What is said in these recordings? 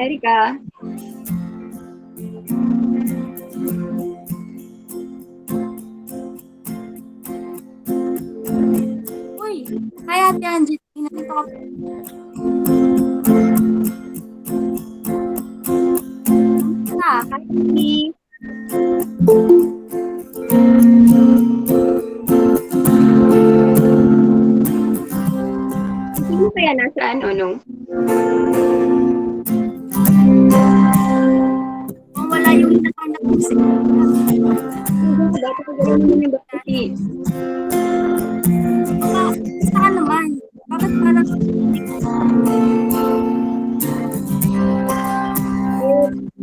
Erika. Uy, hi Ate Angie. Nandito ka. Hi. Sino kaya nasaan, no? Kung wala yung hinahanap ko sa Dati ko gano'n naman yung dati. saka naman. Bakit parang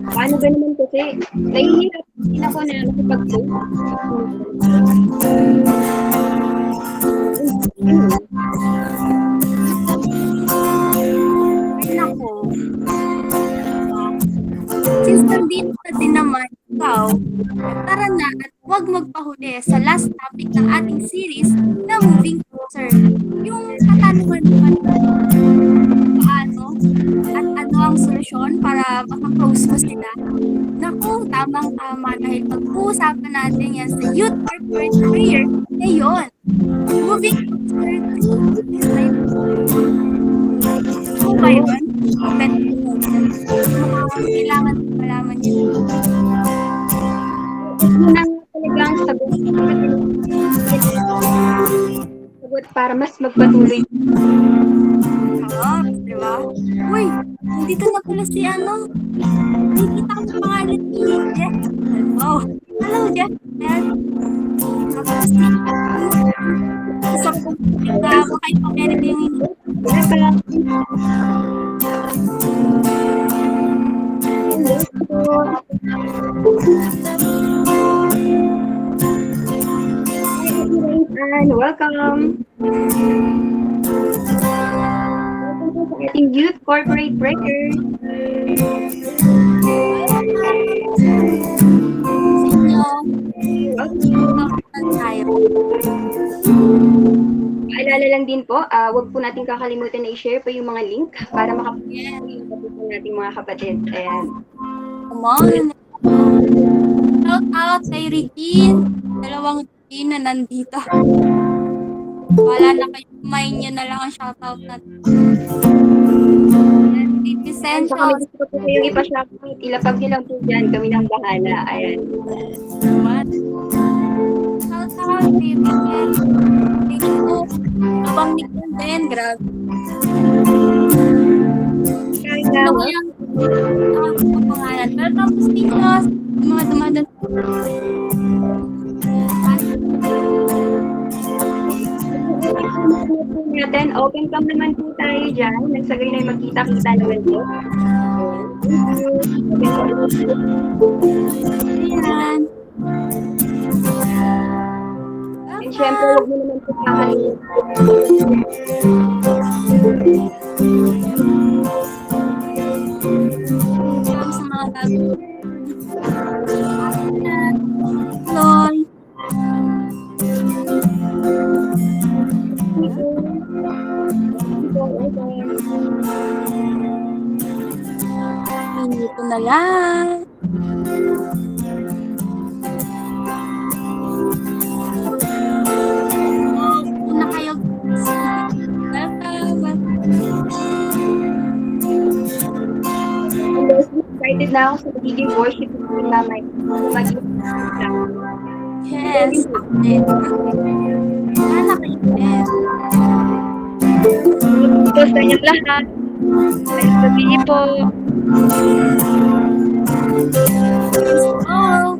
Paano ba naman kasi? Nahihirap din ako na nakipag-post. ay nako. Since nandito ka din naman ikaw, tara na at huwag magpahuli sa last topic ng ating series na moving closer. Yung katanungan naman paano at ano ang solusyon para maka-close mo sila. Naku, tamang-tama dahil pag-uusapan natin yan sa Youth Corporate Career ngayon. Moving closer to life. Ano ba yun? Open to kailangan malaman yun. Yun ang talagang sagot para mas magpatuloy. Oo, di ba? Uy, nandito na pala si ano. Nakikita ko yung pangalan ni Jeff. Hello. Hello, Jeff. Tapos si isang kumpanya na makaipamerit yung And welcome. Welcome sa ating Youth Corporate Breakers. inyo. Welcome. Tayo. Paalala lang din po, wag po natin kakalimutan na i-share po yung mga link para Yes. makapagpapit po nating mga kapatid. Ayan. Come on. Shout out kay Regine. Dalawang Regine na nandito. Wala na kayo. Kumain nyo na lang ang shout out natin. Thank you, Saka may Sensos. gusto ko po kayong ipashoutout. Ilapag nyo lang po dyan. Kami nang bahala. Ayan. What? Shout out kay Miguel. Thank you. Abang Miguel din. Grabe. Kaya Ano ko yung pangalan. Pero tapos dito, mga dumadan. natin, open cam naman po tayo dyan. Nagsagay na yung magkita-kita naman po. Ayan. And syempre, huwag mo naman po kakalimutan. Welcome sa mga bago. Loy. Minito na lang. Una kayo. Welcome. Excited na ako sa magiging worship ng mamay. Yes. Update. Sana kayo. Yes. Gusto niyong lahat. May sabihin po. Oh.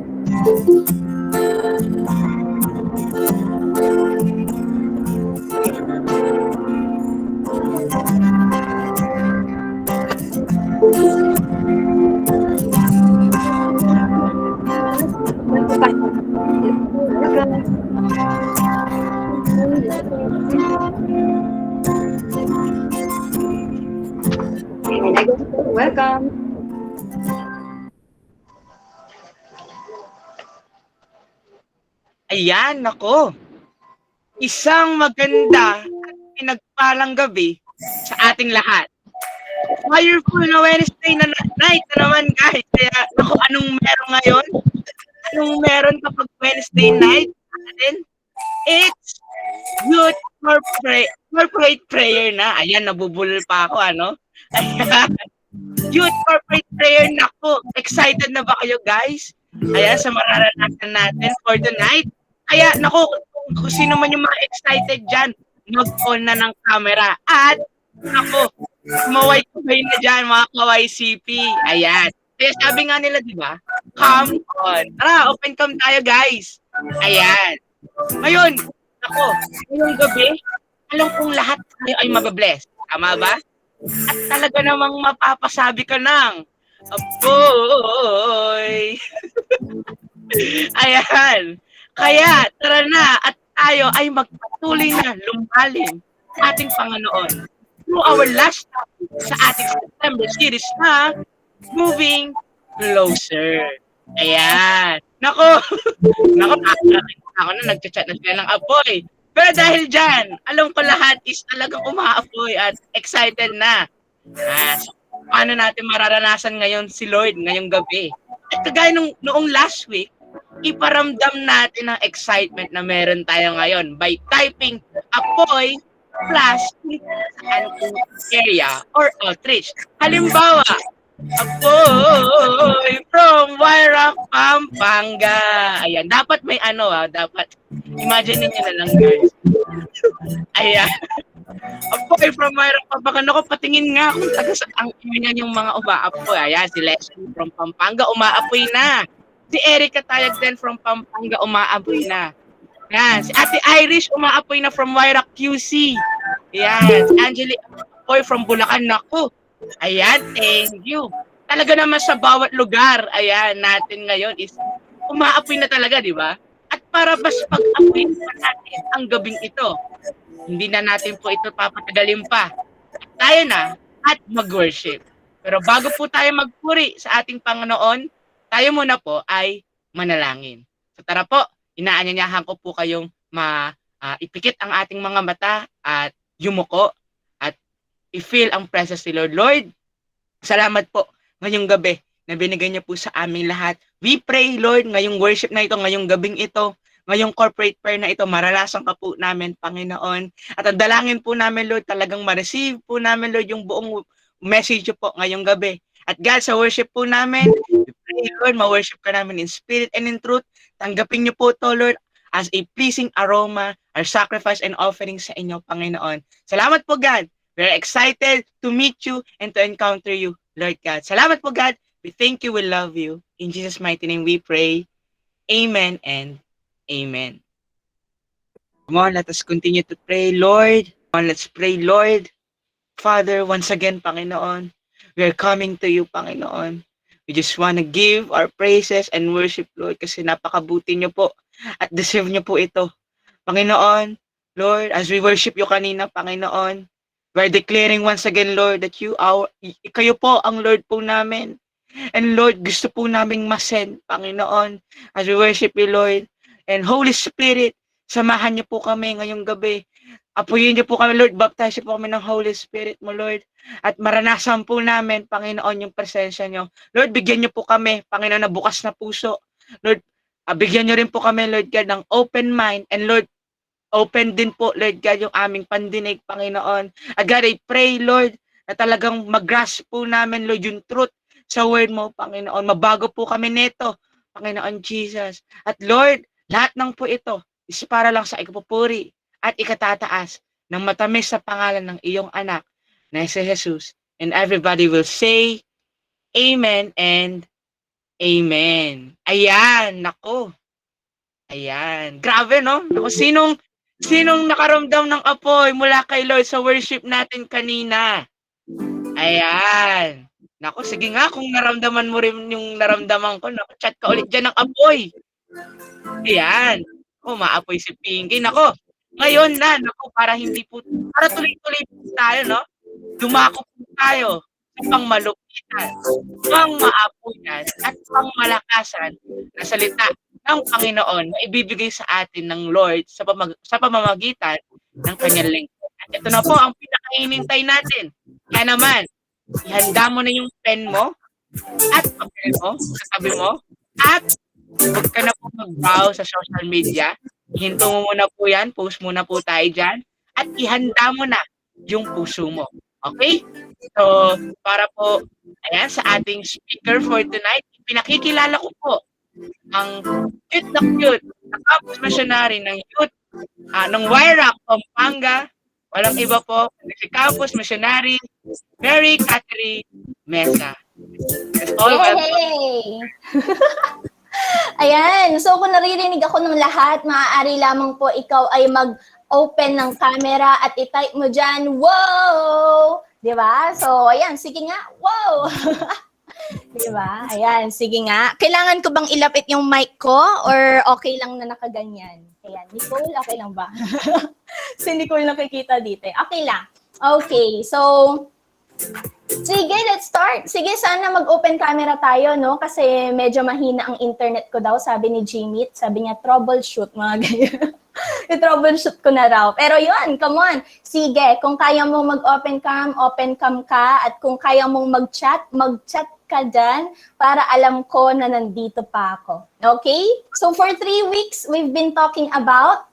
Welcome. Ayan, nako. Isang maganda at pinagpalang gabi sa ating lahat. Fireful na Wednesday na night na naman, guys. Kaya, naku, anong meron ngayon? Anong meron kapag Wednesday night? It's Youth Corporate Prayer na. Ayan, nabubulol pa ako, ano? Ayan. Youth Corporate Prayer, naku. Excited na ba kayo, guys? Ayan, sa mararanasan natin for tonight. Kaya, naku, kung sino man yung mga excited dyan, mag-on na ng camera. At Ako, kumaway-kumay na dyan, mga ka-YCP. Ayan. Kaya sabi nga nila, di ba? Come on. Tara, open cam tayo, guys. Ayan. Ngayon, ako, ngayong gabi, alam kong lahat tayo ay mababless. Tama ba? At talaga namang mapapasabi ka ng, aboy. Ayan. Kaya, tara na at tayo ay magpatuloy na lumalim sa ating Panginoon through our last topic sa ating September series na Moving Closer. Ayan. Nako, nako, ako na nagchat-chat na sila ng apoy. Pero dahil dyan, alam ko lahat is talagang umaapoy at excited na. So, paano natin mararanasan ngayon si Lord ngayong gabi? At kagaya noong last week, iparamdam natin ang excitement na meron tayo ngayon by typing apoy plus saan area or outreach. Halimbawa, apoy from Waira, Pampanga. Ayan, dapat may dapat imagine niyo na lang, guys. Ayan. Apoy from Waira, Pampanga. Naku, patingin nga kung taga ang yan yung mga umaapoy. Ayan, si Leslie from Pampanga, umaapoy na. Si Erica Tayag din from Pampanga, umaapoy na. Yan. Si Ate Irish, umaapoy na from Waira, QC. Yan. Si Angelique, apoy from Bulacan. Naku. Ayan, thank you. Talaga naman sa bawat lugar, ayan, natin ngayon is umaapoy na talaga, di ba? At para mas pag-apoy natin ang gabing ito, hindi na natin po ito papatagalin pa. Tayo na at mag-worship. Pero bago po tayo magpuri sa ating Panginoon, tayo muna po ay manalangin. So tara po, inaanyayahan ko po kayong ipikit ang ating mga mata at yumuko at i-feel ang presence ni Lord. Lord, salamat po ngayong gabi na binigay niyo po sa aming lahat. We pray, Lord, ngayong worship na ito, ngayong gabing ito, ngayong corporate prayer na ito, maralasan ka po namin, Panginoon. At ang dalangin po namin, Lord, talagang ma-receive po namin, Lord, yung buong message po ngayong gabi. At God, sa worship po namin, we pray, Lord, ma-worship ka namin in spirit and in truth. Tanggapin niyo po to, Lord, as a pleasing aroma, our sacrifice and offering sa inyo, Panginoon. Salamat po, God. We're excited to meet you and to encounter you, Lord God. Salamat po, God. We thank you, we love you. In Jesus' mighty name we pray. Amen and amen. Come on, let us continue to pray, Lord. Come on, let's pray, Lord. Father, once again, Panginoon, we are coming to you, Panginoon. We just want to give our praises and worship, Lord, kasi napakabuti niyo po at deserve niyo po ito. Panginoon, Lord, as we worship you kanina, Panginoon, we're declaring once again, Lord, that kayo po ang Lord po namin. And Lord, gusto po naming masend, Panginoon, as we worship you, Lord. And Holy Spirit, samahan niyo po kami ngayong gabi. Apuyin niyo po kami, Lord. Baptize niyo po kami ng Holy Spirit mo, Lord. At maranasan po namin, Panginoon, yung presensya niyo. Lord, bigyan niyo po kami, Panginoon, na bukas na puso. Lord, bigyan niyo rin po kami, Lord God, ng open mind. And Lord, open din po, Lord God, yung aming pandinig, Panginoon. At God, I pray, Lord, na talagang mag-grasp po namin, Lord, yung truth sa word mo, Panginoon. Mabago po kami nito, Panginoon Jesus. At Lord, lahat ng po ito is para lang sa ikapupuri at ikatataas ng matamis sa pangalan ng iyong anak na si Jesus. And everybody will say, Amen and Amen. Ayan, nako. Ayan. Grabe, no? Naku, sinong nakaramdam ng apoy mula kay Lord sa worship natin kanina? Ayan. Naku, sige nga, kung naramdaman mo rin yung naramdaman ko, naku, chat ka ulit dyan ng apoy. Ayan. Maapoy si Pinky. Nako, ngayon na, nako, para tuloy-tuloy tayo, no? Dumako po tayo sa pangmalupitan, pangmaapuyan, at pangmalakasan na salita ng Panginoon na ibibigay sa atin ng Lord sa pamamagitan ng kanyang lingkod. At ito na po ang pinakahinintay natin. Kaya naman, ihanda mo na yung pen mo at papel mo sa tabi mo at huwag ka na po mag-browse sa social media. Hinto mo muna po yan, post muna po tayo dyan at ihanda mo na yung puso mo. Okay? So, para po, ayan, sa ating speaker for tonight, pinakikilala ko po ang cute na campus missionary ng youth ng Waira, Pampanga, Walang iba po, si Campus Missionary, Mary Catherine Mesa. That's all. Welcome. Yay! Ayan, so kung naririnig ako ng lahat, maaari lamang po ikaw ay mag-open ng camera at i-type mo dyan, wow! Di ba? So, ayan, sige nga, wow! Di ba? Ayan, sige nga. Kailangan ko bang ilapit yung mic ko or okay lang na nakaganyan? Ayan, Nicole, okay lang ba? Si Nicole nakikita dito. Okay lang. Okay, so, sige, let's start. Sige, sana mag-open camera tayo, no? Kasi medyo mahina ang internet ko daw, sabi ni Jimmy. Sabi niya, troubleshoot, mga ganyan. I-troubleshoot ko na raw. Pero yun, come on. Sige, kung kaya mong mag-open cam ka. At kung kaya mong mag-chat ka dyan para alam ko na nandito pa ako. Okay? So for 3 weeks, we've been talking about,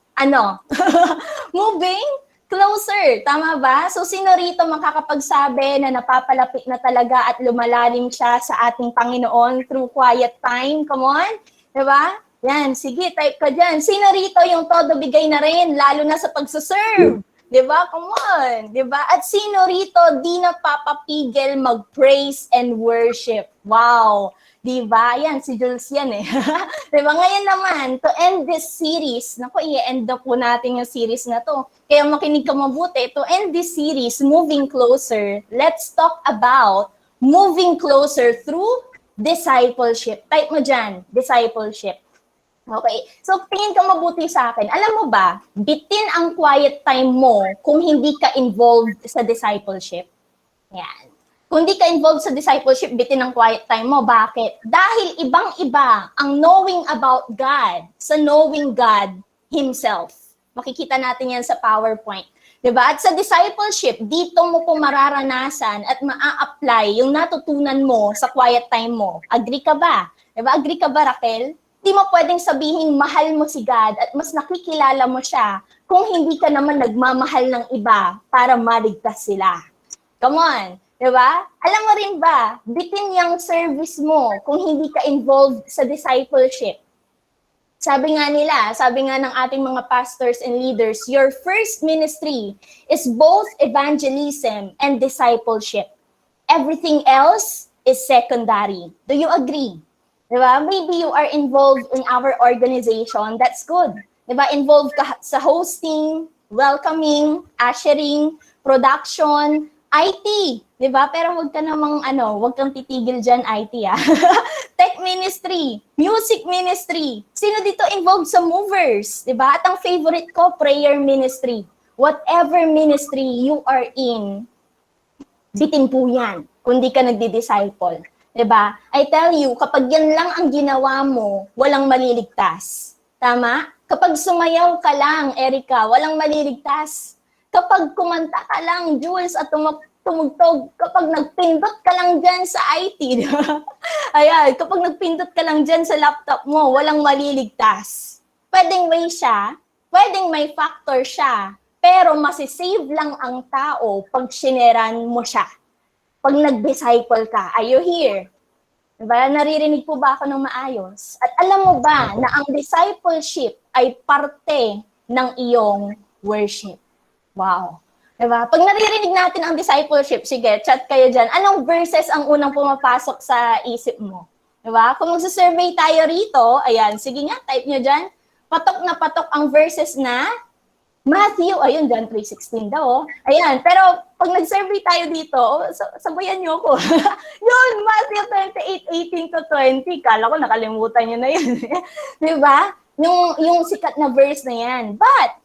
moving closer. Tama ba? So sino rito makakapagsabi na napapalapit na talaga at lumalalim siya sa ating Panginoon through quiet time? Come on. Diba? Yan, sige, type ka dyan. Sino rito yung todo bigay na rin, lalo na sa pagsuserve? Diba? Come on. Diba? At sino rito di napapapigil mag-praise and worship? Wow. Diba? Yan, si Jules yan eh. Diba? Ngayon naman, to end this series, naku, i-end na po natin yung series na to. Kaya makinig ka mabuti. To end this series, Moving Closer, let's talk about moving closer through discipleship. Type mo dyan, discipleship. Okay. So, tingin ka mabuti sa akin. Alam mo ba, bitin ang quiet time mo kung hindi ka involved sa discipleship. Yan. Kung hindi ka involved sa discipleship, bitin ang quiet time mo. Bakit? Dahil ibang-iba ang knowing about God sa knowing God Himself. Makikita natin yan sa PowerPoint. Diba? At sa discipleship, dito mo po mararanasan at maa-apply yung natutunan mo sa quiet time mo. Agree ka ba? Diba? Agree ka ba, Raquel? Di mo pwedeng sabihin mahal mo si God at mas nakikilala mo siya kung hindi ka naman nagmamahal ng iba para maligtas sila. Come on, di ba? Alam mo rin ba, bitin yung service mo kung hindi ka involved sa discipleship. Sabi nga ng ating mga pastors and leaders, your first ministry is both evangelism and discipleship. Everything else is secondary. Do you agree? Diba? Maybe you are involved in our organization. That's good. Diba? Involved ka sa hosting, welcoming, ushering, production, IT. Diba? Pero huwag kang titigil dyan, IT Tech ministry, music ministry. Sino dito involved sa movers? Diba? At ang favorite ko, prayer ministry. Whatever ministry you are in, bitin po yan kung di ka nagdi-disciple. Diba? I tell you, kapag yan lang ang ginawa mo, walang maliligtas. Tama? Kapag sumayaw ka lang, Erica, walang maliligtas. Kapag kumanta ka lang, Jules, at tumugtog, kapag nagpindot ka lang dyan sa IT, diba? Ayan, kapag nagpindot ka lang dyan sa laptop mo, walang maliligtas. Pwedeng may siya, pwedeng may factor siya, pero masisave lang ang tao pag sineran mo siya. Pag nag-disciple ka, are you here? Diba? Naririnig po ba ako ng maayos? At alam mo ba na ang discipleship ay parte ng iyong worship? Wow. Diba? Pag naririnig natin ang discipleship, sige, chat kayo dyan. Anong verses ang unang pumapasok sa isip mo? Diba? Kung magsasurvey tayo rito, ayan, sige nga, type nyo dyan. Patok na patok ang verses na Matthew, ayun, John 3:16 daw. Ayan, pero pag nag-survey tayo dito, sabayan niyo ako. Yun, Matthew 28:18-20. Kala ko nakalimutan niyo na yun. Di ba? Yung sikat na verse na yan. But,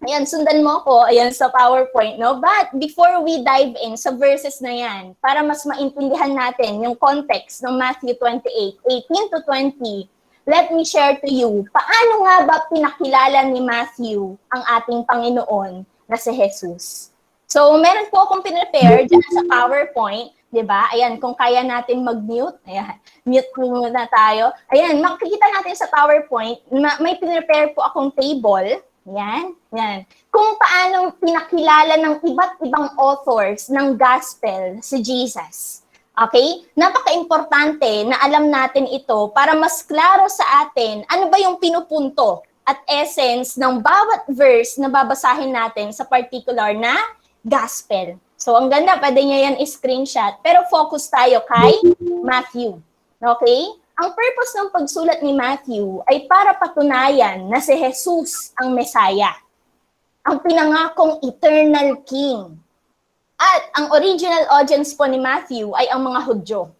ayan, sundan mo ko, ayan sa PowerPoint, no? But before we dive in sa verses na yan, para mas maintindihan natin yung context ng Matthew 28:18-20, let me share to you, paano nga ba pinakilala ni Matthew ang ating Panginoon na si Jesus? So, meron po akong pinrepare dyan sa PowerPoint, di ba? Ayan, kung kaya natin mag-mute, ayan, mute muna tayo. Ayan, makikita natin sa PowerPoint, may pinrepare po akong table, ayan, ayan. Kung paano pinakilala ng iba't ibang authors ng gospel si Jesus. Okay? Napaka-importante na alam natin ito para mas klaro sa atin ano ba yung pinupunto at essence ng bawat verse na babasahin natin sa particular na gospel. So, ang ganda, pwede nyo yan i-screenshot. Pero focus tayo kay Matthew. Okay? Ang purpose ng pagsulat ni Matthew ay para patunayan na si Jesus ang Messiah, ang pinangakong eternal King. At ang original audience po ni Matthew ay ang mga Hudyo.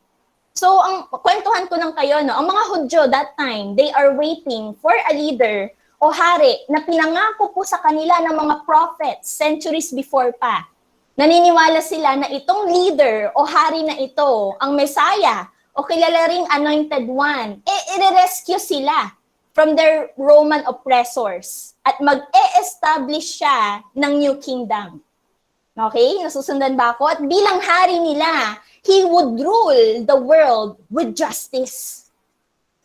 So, ang kwentuhan ko lang kayo, no? Ang mga Hudyo that time, they are waiting for a leader o hari na pinangako po sa kanila ng mga prophets centuries before pa. Naniniwala sila na itong leader o hari na ito, ang Messiah, o kilala ring anointed one, i-rescue sila from their Roman oppressors at mag-e-establish siya ng new kingdom. Okay? Nasusundan ba ako? At bilang hari nila, he would rule the world with justice.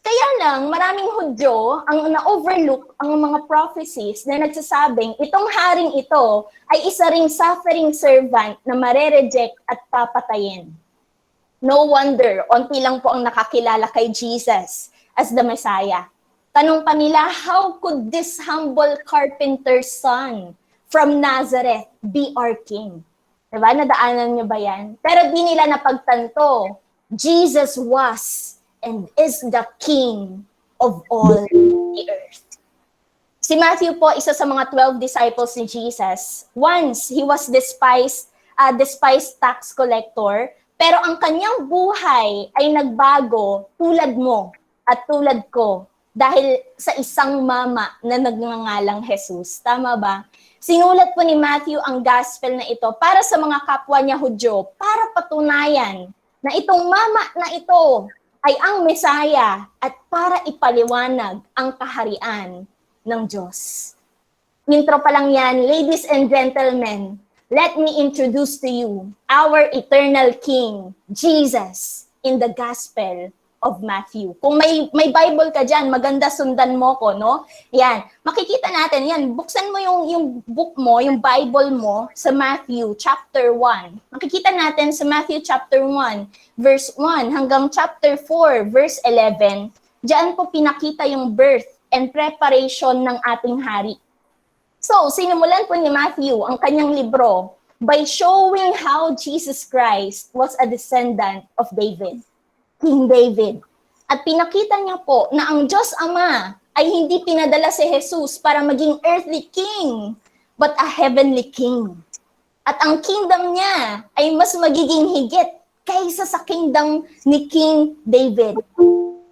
Kaya lang, maraming Hudyo ang na-overlook ang mga prophecies na nagsasabing itong haring ito ay isa ring suffering servant na mare-reject at papatayin. No wonder, onti lang po ang nakakilala kay Jesus as the Messiah. Tanong pa nila, how could this humble carpenter's son from Nazareth be our king? Diba? Nadaanan niyo ba yan? Pero di nila napagtanto, Jesus was and is the King of all the earth. Si Matthew po, isa sa mga 12 disciples ni Jesus. Once, he was despised tax collector, pero ang kanyang buhay ay nagbago tulad mo at tulad ko dahil sa isang mama na nagngangalang Jesus. Tama ba? Sinulat po ni Matthew ang gospel na ito para sa mga kapwa niya Hudyo, para patunayan na itong mama na ito ay ang Messiah at para ipaliwanag ang kaharian ng Diyos. Intro pa lang yan, ladies and gentlemen, let me introduce to you our eternal King, Jesus, in the Gospel of Matthew. Kung may Bible ka dyan, maganda sundan mo ko, no? Yan, makikita natin, yan, buksan mo yung book mo, yung Bible mo sa Matthew chapter 1. Makikita natin sa Matthew chapter 1, verse 1 hanggang chapter 4, verse 11. Diyan po pinakita yung birth and preparation ng ating hari. So, sinimulan po ni Matthew ang kanyang libro by showing how Jesus Christ was a descendant of David. King David. At pinakita niya po na ang Diyos Ama ay hindi pinadala si Jesus para maging earthly king, but a heavenly king. At ang kingdom niya ay mas magiging higit kaysa sa kingdom ni King David.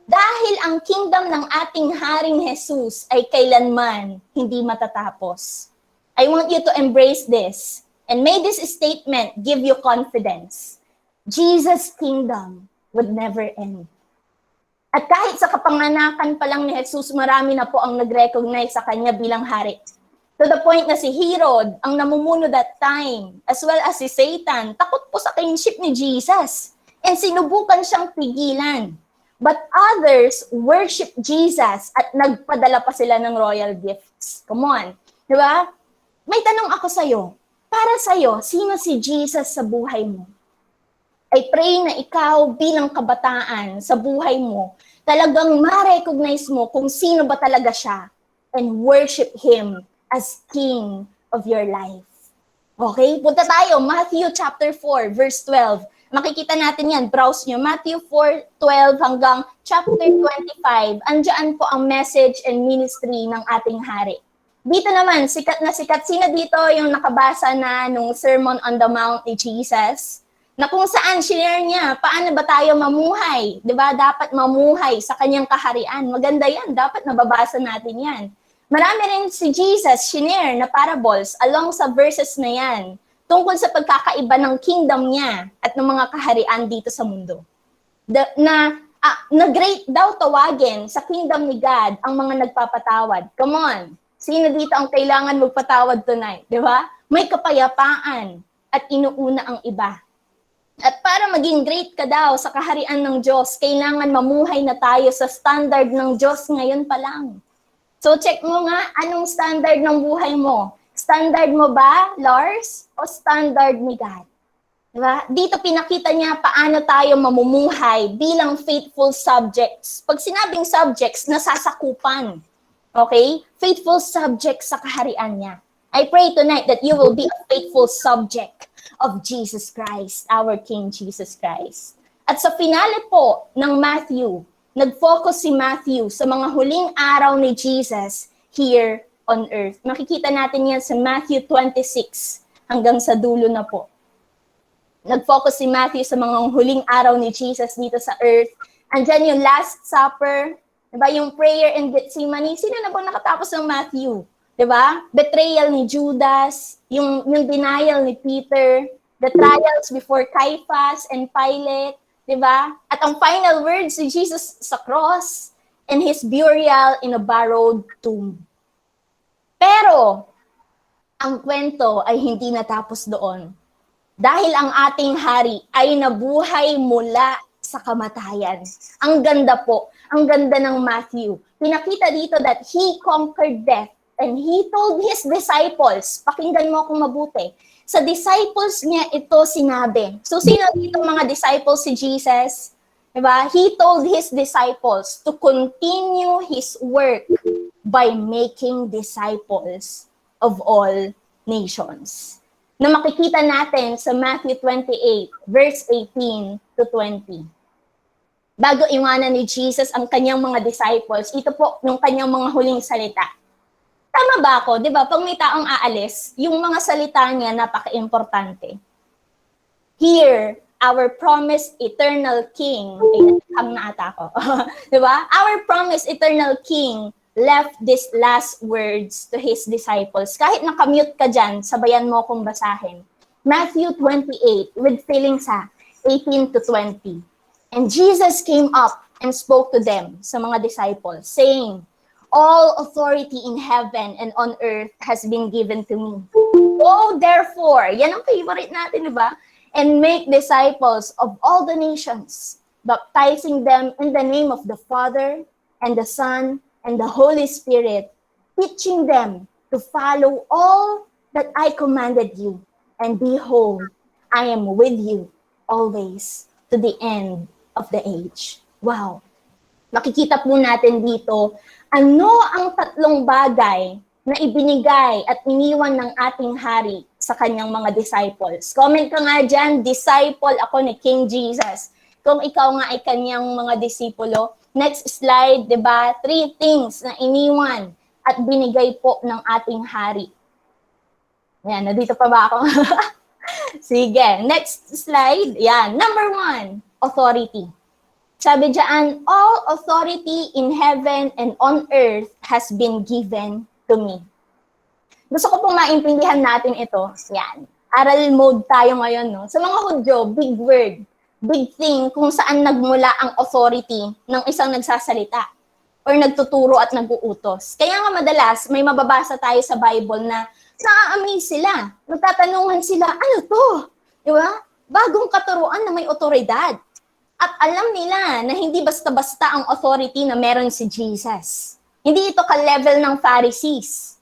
Dahil ang kingdom ng ating Haring Jesus ay kailanman hindi matatapos. I want you to embrace this and may this statement give you confidence. Jesus' kingdom would never end. At kahit sa kapanganakan pa lang ni Jesus, marami na po ang nag-recognize sa kanya bilang hari. To the point na si Herod, ang namumuno that time, as well as si Satan, takot po sa kingship ni Jesus. And sinubukan siyang pigilan. But others worship Jesus at nagpadala pa sila ng royal gifts. Come on. Di ba? May tanong ako sa'yo. Para sa'yo, sino si Jesus sa buhay mo? I pray na ikaw bilang kabataan sa buhay mo, talagang ma-recognize mo kung sino ba talaga siya and worship Him as King of your life. Okay? Punta tayo, Matthew chapter 4, verse 12. Makikita natin yan, browse nyo. Matthew 4:12 hanggang chapter 25. Andiyan po ang message and ministry ng ating hari. Dito naman, sikat na sikat. Sino dito yung nakabasa na nung Sermon on the Mount ni Jesus? Na kung saan share niya, paano ba tayo mamuhay? Diba? Dapat mamuhay sa kanyang kaharian. Maganda yan, dapat nababasa natin yan. Marami rin si Jesus share na parables along sa verses na yan tungkol sa pagkakaiba ng kingdom niya at ng mga kaharian dito sa mundo. Na great daw tawagin sa kingdom ni God ang mga nagpapatawad. Come on! Sino dito ang kailangan magpatawad tonight? Diba? May kapayapaan at inuuna ang iba. At para maging great ka daw sa kaharian ng Diyos, kailangan mamuhay na tayo sa standard ng Diyos ngayon pa lang. So check mo nga, anong standard ng buhay mo? Standard mo ba, Lars? O standard ni God? Diba? Dito pinakita niya paano tayo mamumuhay bilang faithful subjects. Pag sinabing subjects, nasasakupan. Okay? Faithful subject sa kaharian niya. I pray tonight that you will be a faithful subject of Jesus Christ, our King Jesus Christ. At sa finale po ng Matthew, nag-focus si Matthew sa mga huling araw ni Jesus here on earth. Makikita natin yan sa Matthew 26 hanggang sa dulo na po. Nag-focus si Matthew sa mga huling araw ni Jesus dito sa earth. Andyan yung Last Supper, diba? Yung prayer in Gethsemane. Sino na bang nakatapos ng Matthew? Diba? Betrayal ni Judas, yung denial ni Peter, the trials before Caiaphas and Pilate, diba? At ang final words ni Jesus sa cross, and his burial in a borrowed tomb. Pero, ang kwento ay hindi natapos doon. Dahil ang ating hari ay nabuhay mula sa kamatayan. Ang ganda po, ang ganda ng Matthew. Pinakita dito that he conquered death and he told his disciples, pakinggan mo akong mabuti, sa disciples niya ito sinabi. So sino dito mga disciples si Jesus? Diba? He told his disciples to continue his work by making disciples of all nations. Na makikita natin sa Matthew 28, verse 18 to 20. Bago iwanan ni Jesus ang kanyang mga disciples, ito po yung kanyang mga huling salita. Tama ba ako? Di ba? Pag may taong aalis, yung mga salita niya napaka-importante. Here, our promised eternal King, ang naata ko. Di ba? Our promised eternal King left these last words to his disciples. Kahit nakamute ka dyan, sabayan mo kong basahin. Matthew 28, with feelings 18 to 20. And Jesus came up and spoke to them, sa mga disciples, saying, all authority in heaven and on earth has been given to me. Go therefore, yan ang favorite natin, di ba? And make disciples of all the nations, baptizing them in the name of the Father and the Son and the Holy Spirit, teaching them to follow all that I commanded you. And behold, I am with you always to the end of the age. Wow. Makikita po natin dito, ano ang tatlong bagay na ibinigay at iniwan ng ating hari sa kanyang mga disciples. Comment ka nga dyan, disciple ako ni King Jesus. Kung ikaw nga ay kanyang mga disipulo. Next slide, di ba? 3 things na iniwan at binigay po ng ating hari. Yan, nandito pa ba ako? Sige, next slide. Yan, number 1, authority. Sabi dyan, all authority in heaven and on earth has been given to me. Gusto ko pong maintindihan natin ito. Yan. Aral mode tayo ngayon, no? Sa mga Hudyo, big word, big thing kung saan nagmula ang authority ng isang nagsasalita or nagtuturo at nag-uutos. Kaya nga madalas, may mababasa tayo sa Bible na na-amaze sila. Nagtatanungan sila, ano to? Di ba? Bagong katuruan na may otoridad. At alam nila na hindi basta-basta ang authority na meron si Jesus. Hindi ito ka-level ng Pharisees.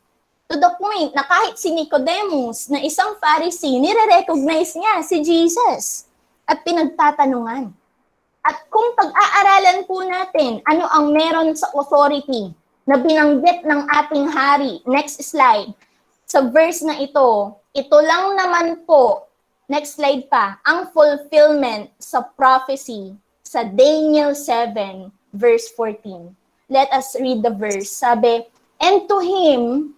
To the point na kahit si Nicodemus na isang Pharisee, nire-recognize niya si Jesus at pinagtatanungan. At kung pag-aaralan po natin ano ang meron sa authority na binanggit ng ating hari, next slide, sa verse na ito lang naman po, next slide pa, ang fulfillment sa prophecy sa Daniel 7, verse 14. Let us read the verse. Sabi, and to him,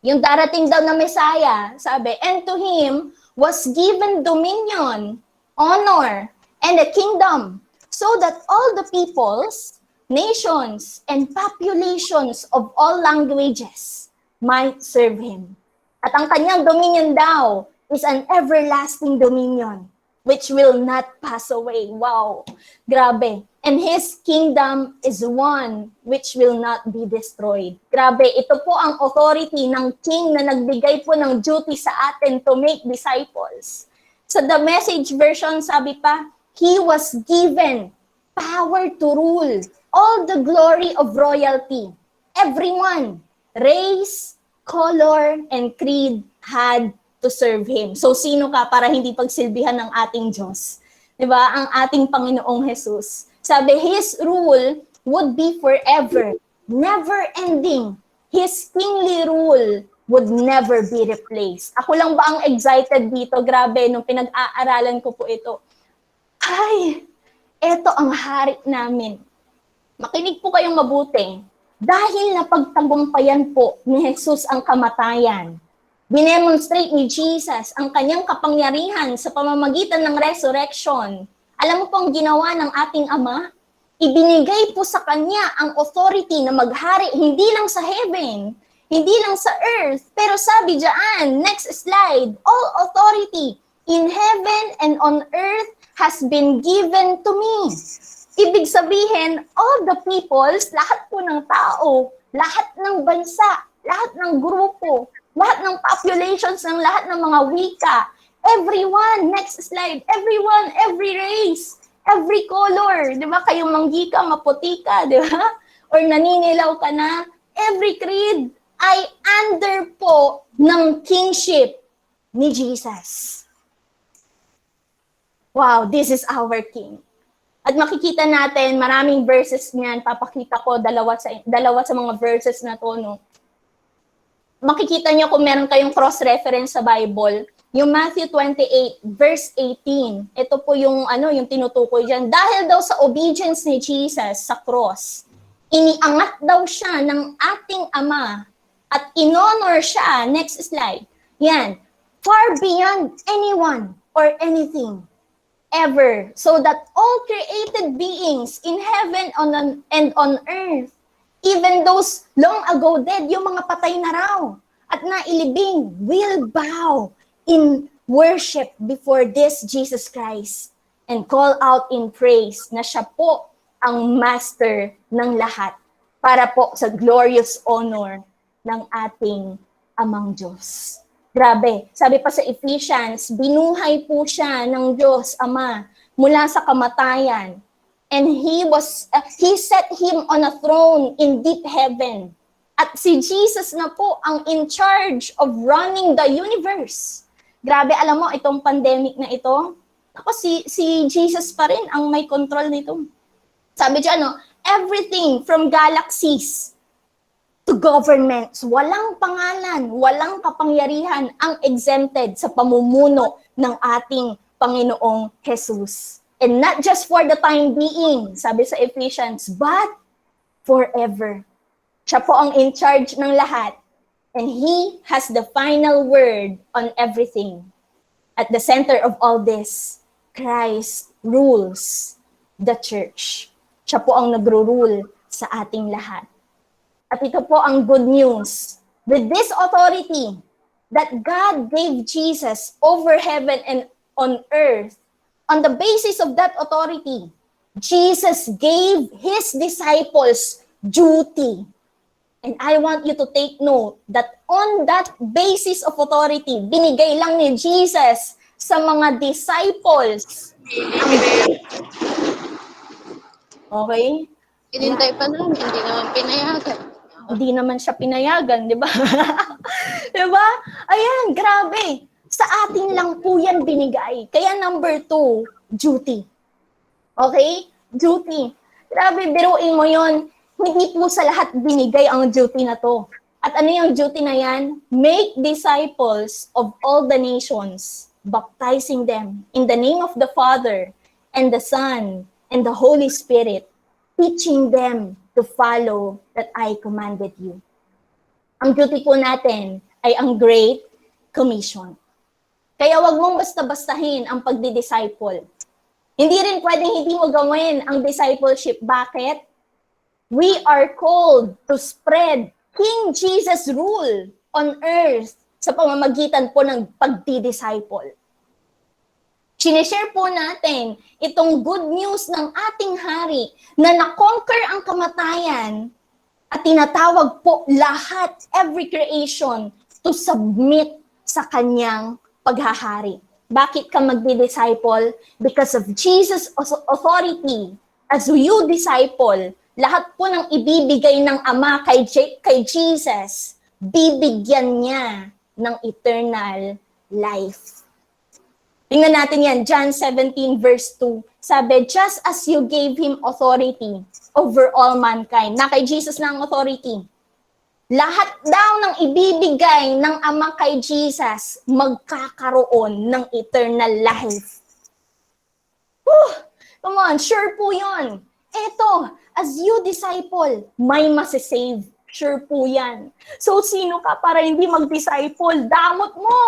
yung darating daw na Messiah, sabi, and to him was given dominion, honor, and a kingdom, so that all the peoples, nations, and populations of all languages might serve him. At ang kanyang dominion daw is an everlasting dominion which will not pass away. Wow, grabe. And his kingdom is one which will not be destroyed. Grabe, ito po ang authority ng king na nagbigay po ng duty sa atin to make disciples. Sa The Message version, sabi pa, he was given power to rule all the glory of royalty. Everyone, race, color, and creed had to serve him. So, sino ka para hindi pagsilbihan ng ating Diyos? Diba? Ang ating Panginoong Jesus. Sabi, his rule would be forever. never-ending. His kingly rule would never be replaced. Ako lang ba ang excited dito? Grabe, nung pinag-aaralan ko po ito. Ay, eto ang hari namin. Makinig po kayong mabuti. Dahil napagtagumpayan po ni Jesus ang kamatayan, dinemonstrate ni Jesus ang kanyang kapangyarihan sa pamamagitan ng resurrection. Alam mo po ang ginawa ng ating Ama? Ibinigay po sa kanya ang authority na maghari hindi lang sa heaven, hindi lang sa earth, pero sabi diyan, next slide, all authority in heaven and on earth has been given to me. Ibig sabihin, all the peoples, lahat po ng tao, lahat ng bansa, lahat ng grupo, lahat ng populations ng lahat ng mga wika, everyone, next slide, everyone, every race, every color, di ba? Kayong manggi ka, maputi ka, di ba? Or naninilaw ka na, every creed ay under po ng kingship ni Jesus. Wow, this is our King. At makikita natin, maraming verses niyan, papakita ko dalawa sa mga verses na to, no? Makikita niyo kung meron kayong cross-reference sa Bible, yung Matthew 28, verse 18. Ito po yung, yung tinutukoy dyan. Dahil daw sa obedience ni Jesus sa cross, iniangat daw siya ng ating Ama at inhonor siya, next slide, yan, far beyond anyone or anything ever, so that all created beings in heaven and on earth, even those long ago dead, yung mga patay na raw, at nailibing, will bow in worship before this Jesus Christ and call out in praise na siya po ang master ng lahat para po sa glorious honor ng ating Amang Diyos. Grabe, sabi pa sa Ephesians, binuhay po siya ng Diyos Ama mula sa kamatayan. And he set him on a throne in deep heaven. At si Jesus na po ang in charge of running the universe. Grabe, alam mo, itong pandemic na ito, ako si Jesus pa rin ang may control nito. Sabi dyan, everything from galaxies to governments, walang pangalan, walang kapangyarihan ang exempted sa pamumuno ng ating Panginoong Jesus. And not just for the time being, sabi sa Ephesians, but forever. Siya po ang in charge ng lahat. And He has the final word on everything. At the center of all this, Christ rules the church. Siya po ang nagro-rule sa ating lahat. At ito po ang good news. With this authority that God gave Jesus over heaven and on earth, on the basis of that authority, Jesus gave His disciples duty. And I want you to take note that on that basis of authority, binigay lang ni Jesus sa mga disciples. Okay? Inintay pa namin, hindi naman pinayagan. Hindi naman siya pinayagan, di ba? Di ba? Ayan, grabe. Sa atin lang po yan binigay. Kaya number 2, duty. Okay? Duty. Grabe, biruin mo yon. Hindi po sa lahat binigay ang duty na to. At ano yung duty na yan? Make disciples of all the nations, baptizing them in the name of the Father and the Son and the Holy Spirit, teaching them to follow that I commanded you. Ang duty po natin ay ang Great Commission. Kaya wag mong basta-bastahin ang pagdi-disciple. Hindi rin pwedeng hindi mo gawin ang discipleship. Bakit? We are called to spread King Jesus' rule on earth sa pamamagitan po ng pagdi-disciple. Sinishare po natin itong good news ng ating hari na na-conquer ang kamatayan at tinatawag po lahat, every creation, to submit sa kanyang paghahari. Bakit ka magdi-disciple? Because of Jesus' authority. As you disciple, lahat po ng ibibigay ng Ama kay Jesus, bibigyan niya ng eternal life. Tingnan natin yan, John 17 verse 2. Sabi, just as you gave him authority over all mankind. Na kay Jesus na ang authority. Lahat daw ng ibibigay ng Ama kay Jesus, magkakaroon ng eternal life. Come on, sure po yun. Eto, as you disciple, may masisave. Sure po yan. So, sino ka para hindi mag-disciple? Damot mo!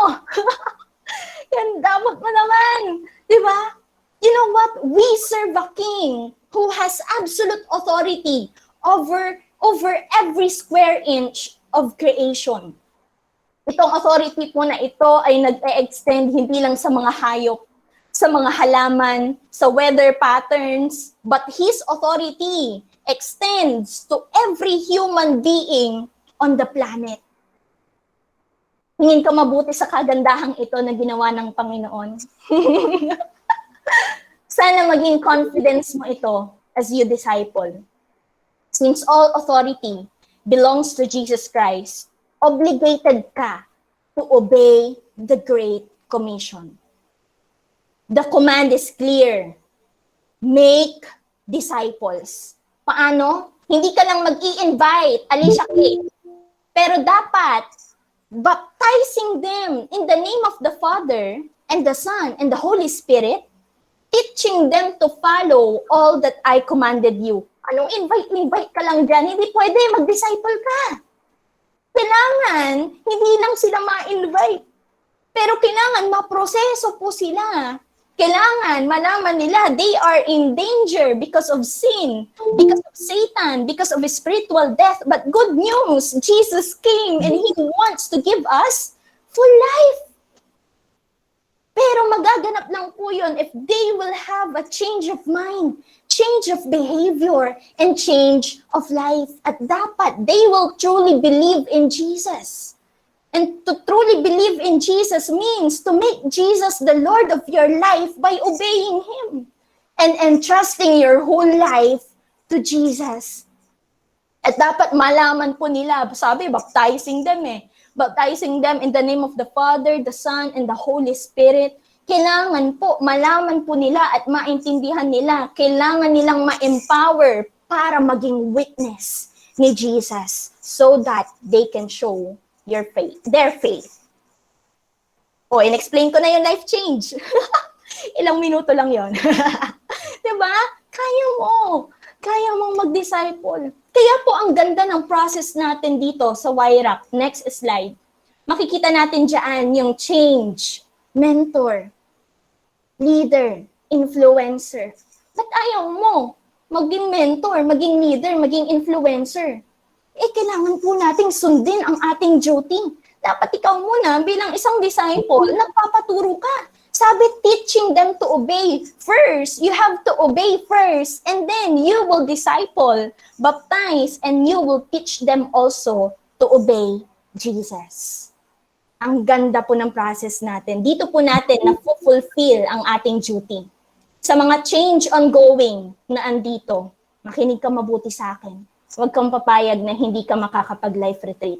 Yan, damot mo naman. Diba? You know what? We serve a king who has absolute authority over every square inch of creation. Itong authority po na ito ay nag-e-extend hindi lang sa mga hayop, sa mga halaman, sa weather patterns, but His authority extends to every human being on the planet. Tingin ka mabuti sa kagandahang ito na ginawa ng Panginoon. Sana maging confidence mo ito as you disciple. Since all authority belongs to Jesus Christ, obligated ka to obey the Great Commission. The command is clear. Make disciples. Paano? Hindi ka lang mag-i-invite, Alicia Kate. Pero dapat, baptizing them in the name of the Father and the Son and the Holy Spirit, teaching them to follow all that I commanded you. Anong invite ka lang dyan? Hindi pwede, mag-disciple ka. Kailangan, hindi lang sila ma-invite. Pero kailangan maproseso po sila. Kailangan malaman nila they are in danger because of sin, because of Satan, because of spiritual death. But good news, Jesus came and He wants to give us full life. Pero magaganap lang po yun if they will have a change of mind, change of behavior, and change of life. At dapat, they will truly believe in Jesus. And to truly believe in Jesus means to make Jesus the Lord of your life by obeying Him and entrusting your whole life to Jesus. At dapat malaman po nila, sabi, baptizing them baptizing them in the name of the Father, the Son, and the Holy Spirit. Kailangan po, malaman po nila at maintindihan nila, kailangan nilang ma-empower para maging witness ni Jesus so that they can show their faith. O, in-explain ko na yung life change. Ilang minuto lang yon. Diba? Kaya mong mag-disciple. Kaya po ang ganda ng process natin dito sa YRAC. Next slide. Makikita natin dyan yung change, mentor, leader, influencer. Ba't ayaw mo maging mentor, maging leader, maging influencer? Kailangan po nating sundin ang ating duty. Dapat ikaw muna bilang isang disciple, nagpapaturo ka. Sabi, teaching them to obey first. You have to obey first. And then you will disciple, baptize, and you will teach them also to obey Jesus. Ang ganda po ng process natin. Dito po natin na-fulfill ang ating duty. Sa mga change ongoing na andito, makinig ka mabuti sa akin. Huwag kang papayag na hindi ka makakapag-life retreat.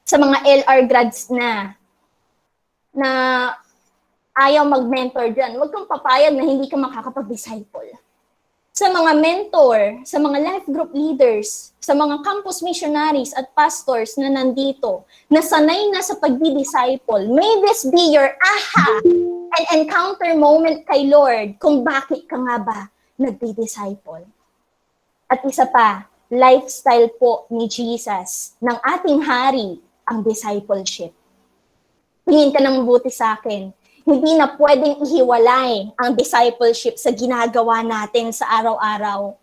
Sa mga LR grads na ayaw mag-mentor dyan, huwag kang papayag na hindi ka makakapag-disciple. Sa mga mentor, sa mga life group leaders, sa mga campus missionaries at pastors na nandito, na sanay na sa pagdi-disciple, may this be your aha and encounter moment kay Lord kung bakit ka nga ba nagdi-disciple. At isa pa, lifestyle po ni Jesus ng ating hari ang discipleship. Tingin ka ng mabuti sa akin. Hindi na pwedeng ihiwalay ang discipleship sa ginagawa natin sa araw-araw.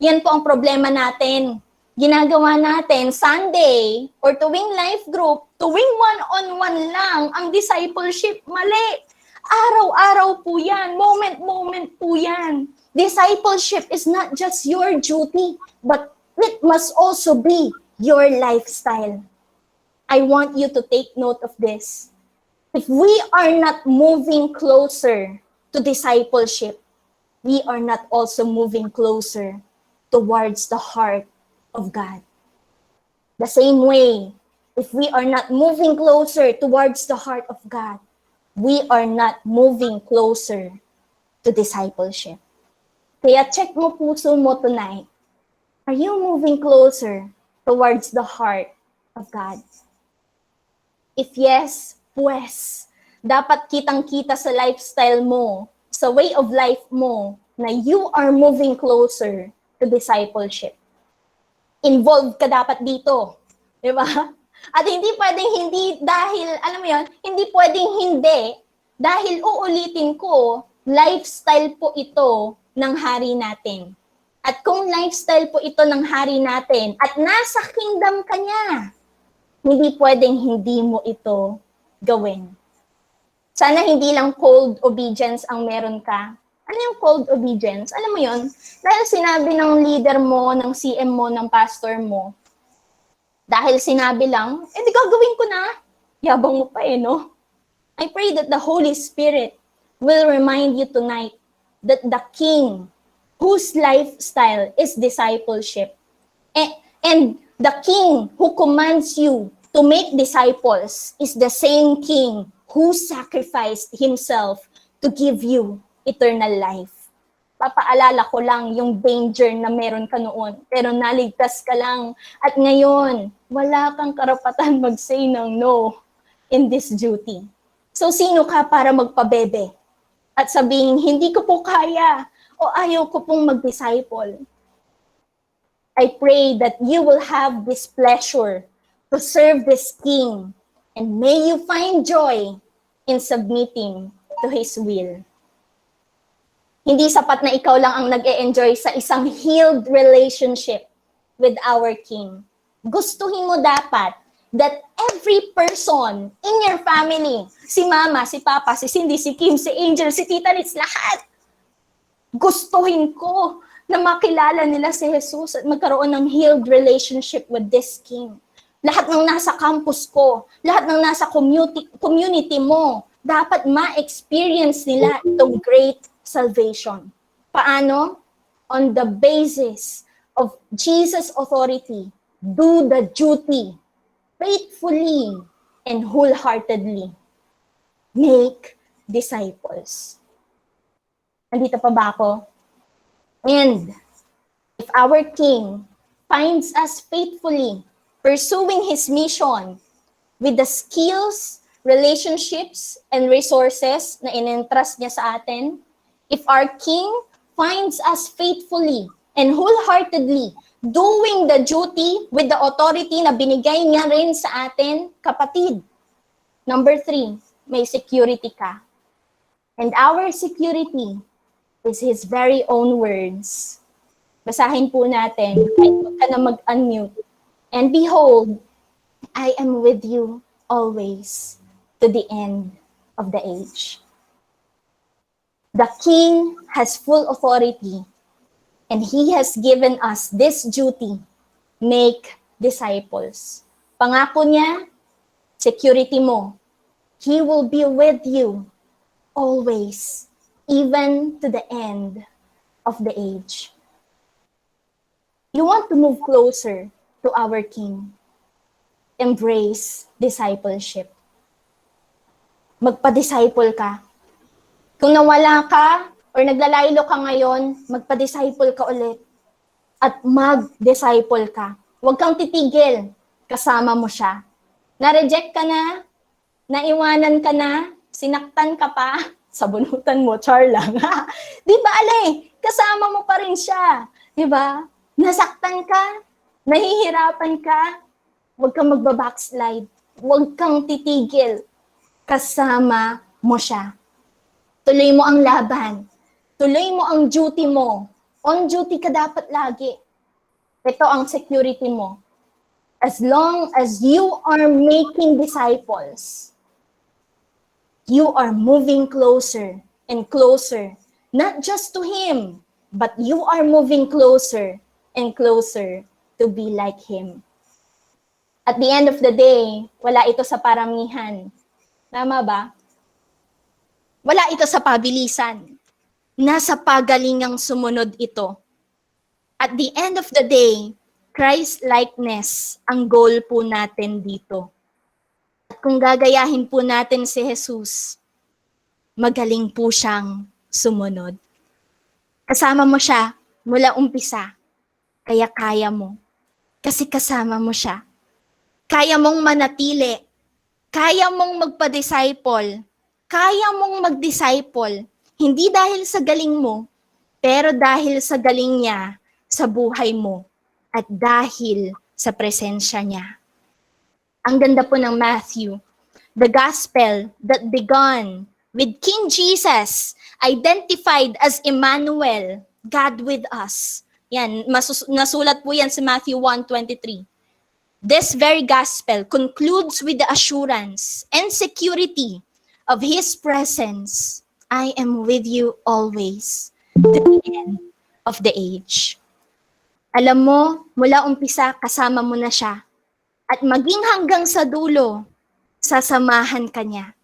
Yan po ang problema natin. Ginagawa natin Sunday or tuwing life group, tuwing one-on-one lang ang discipleship. Mali. Araw-araw po yan. Moment-moment po yan. Discipleship is not just your duty, but it must also be your lifestyle. I want you to take note of this. If we are not moving closer to discipleship, we are not also moving closer towards the heart of God. The same way, if we are not moving closer towards the heart of God, we are not moving closer to discipleship. Kaya check mo puso mo tonight. Are you moving closer towards the heart of God? If yes, pues, dapat kitang-kita sa lifestyle mo, sa way of life mo, na you are moving closer to discipleship. Involved ka dapat dito. Di ba? At hindi pwedeng hindi dahil, alam mo yun, hindi pwedeng hindi dahil uulitin ko, lifestyle po ito ng hari natin. At kung lifestyle po ito ng hari natin at nasa kingdom ka niya, hindi pwedeng hindi mo ito gawin. Sana hindi lang cold obedience ang meron ka. Ano yung cold obedience? Alam mo yun? Dahil sinabi ng leader mo, ng CM mo, ng pastor mo, dahil sinabi lang, di gagawin ko na. Yabang mo pa no? I pray that the Holy Spirit will remind you tonight that the King, whose lifestyle is discipleship, and the King who commands you to make disciples is the same King who sacrificed himself to give you eternal life. Papaalala ko lang yung danger na meron ka noon, pero naligtas ka lang. At ngayon, wala kang karapatan mag-say ng no in this duty. So sino ka para magpabebe? At sabihin, hindi ko po kaya o ayaw ko pong mag-disciple. I pray that you will have this pleasure to serve this King, and may you find joy in submitting to His will. Hindi sapat na ikaw lang ang nag-e-enjoy sa isang healed relationship with our King. Gustuhin mo dapat that every person in your family, si Mama, si Papa, si Cindy, si Kim, si Angel, si Tita Liz, lahat, gustuhin ko na makilala nila si Jesus at magkaroon ng healed relationship with this King. Lahat ng nasa campus ko, lahat ng nasa community mo, dapat ma-experience nila itong great salvation. Paano? On the basis of Jesus' authority, do the duty faithfully and wholeheartedly. Make disciples. Nandito pa ba ako? And if our King finds us faithfully pursuing His mission with the skills, relationships, and resources na in-entrust niya sa atin, if our King finds us faithfully and wholeheartedly doing the duty with the authority na binigay niya rin sa atin, kapatid. Number 3, may security ka. And our security is His very own words. Basahin po natin, kahit huwag ka na mag-unmute. And behold, I am with you always to the end of the age. The King has full authority, and He has given us this duty, make disciples. Pangako niya, security mo, He will be with you always, even to the end of the age. You want to move closer to our King. Embrace discipleship. Magpa-disciple ka. Kung nawala ka or naglalaylo ka ngayon, magpa-disciple ka ulit. At mag-disciple ka. Huwag kang titigil. Kasama mo siya. Na-reject ka na, naiwanan ka na, sinaktan ka pa, sabunutan mo, char lang. Di ba, alay? Kasama mo pa rin siya. Di ba? Nasaktan ka, nahihirapan ka, huwag kang magbabackslide. Huwag kang titigil. Kasama mo siya. Tuloy mo ang laban. Tuloy mo ang duty mo. On duty ka dapat lagi. Ito ang security mo. As long as you are making disciples, you are moving closer and closer, not just to Him, but you are moving closer and closer to be like Him. At the end of the day, wala ito sa paramihan. Tama ba? Wala ito sa pabilisan. Nasa pagalingang sumunod ito. At the end of the day, Christ-likeness ang goal po natin dito. At kung gagayahin po natin si Jesus, magaling po siyang sumunod. Kasama mo siya mula umpisa, kaya kaya mo. Kasi kasama mo siya. Kaya mong manatili. Kaya mong magpa-disciple. Kaya mong mag-disciple. Hindi dahil sa galing mo, pero dahil sa galing niya sa buhay mo at dahil sa presensya niya. Ang ganda po ng Matthew. The gospel that began with King Jesus, identified as Emmanuel, God with us. Yan, nasulat po yan sa Matthew 1:23. This very gospel concludes with the assurance and security of His presence. I am with you always to the end of the age. Alam mo, mula umpisa, kasama mo na siya. At maging hanggang sa dulo, sasamahan ka niya.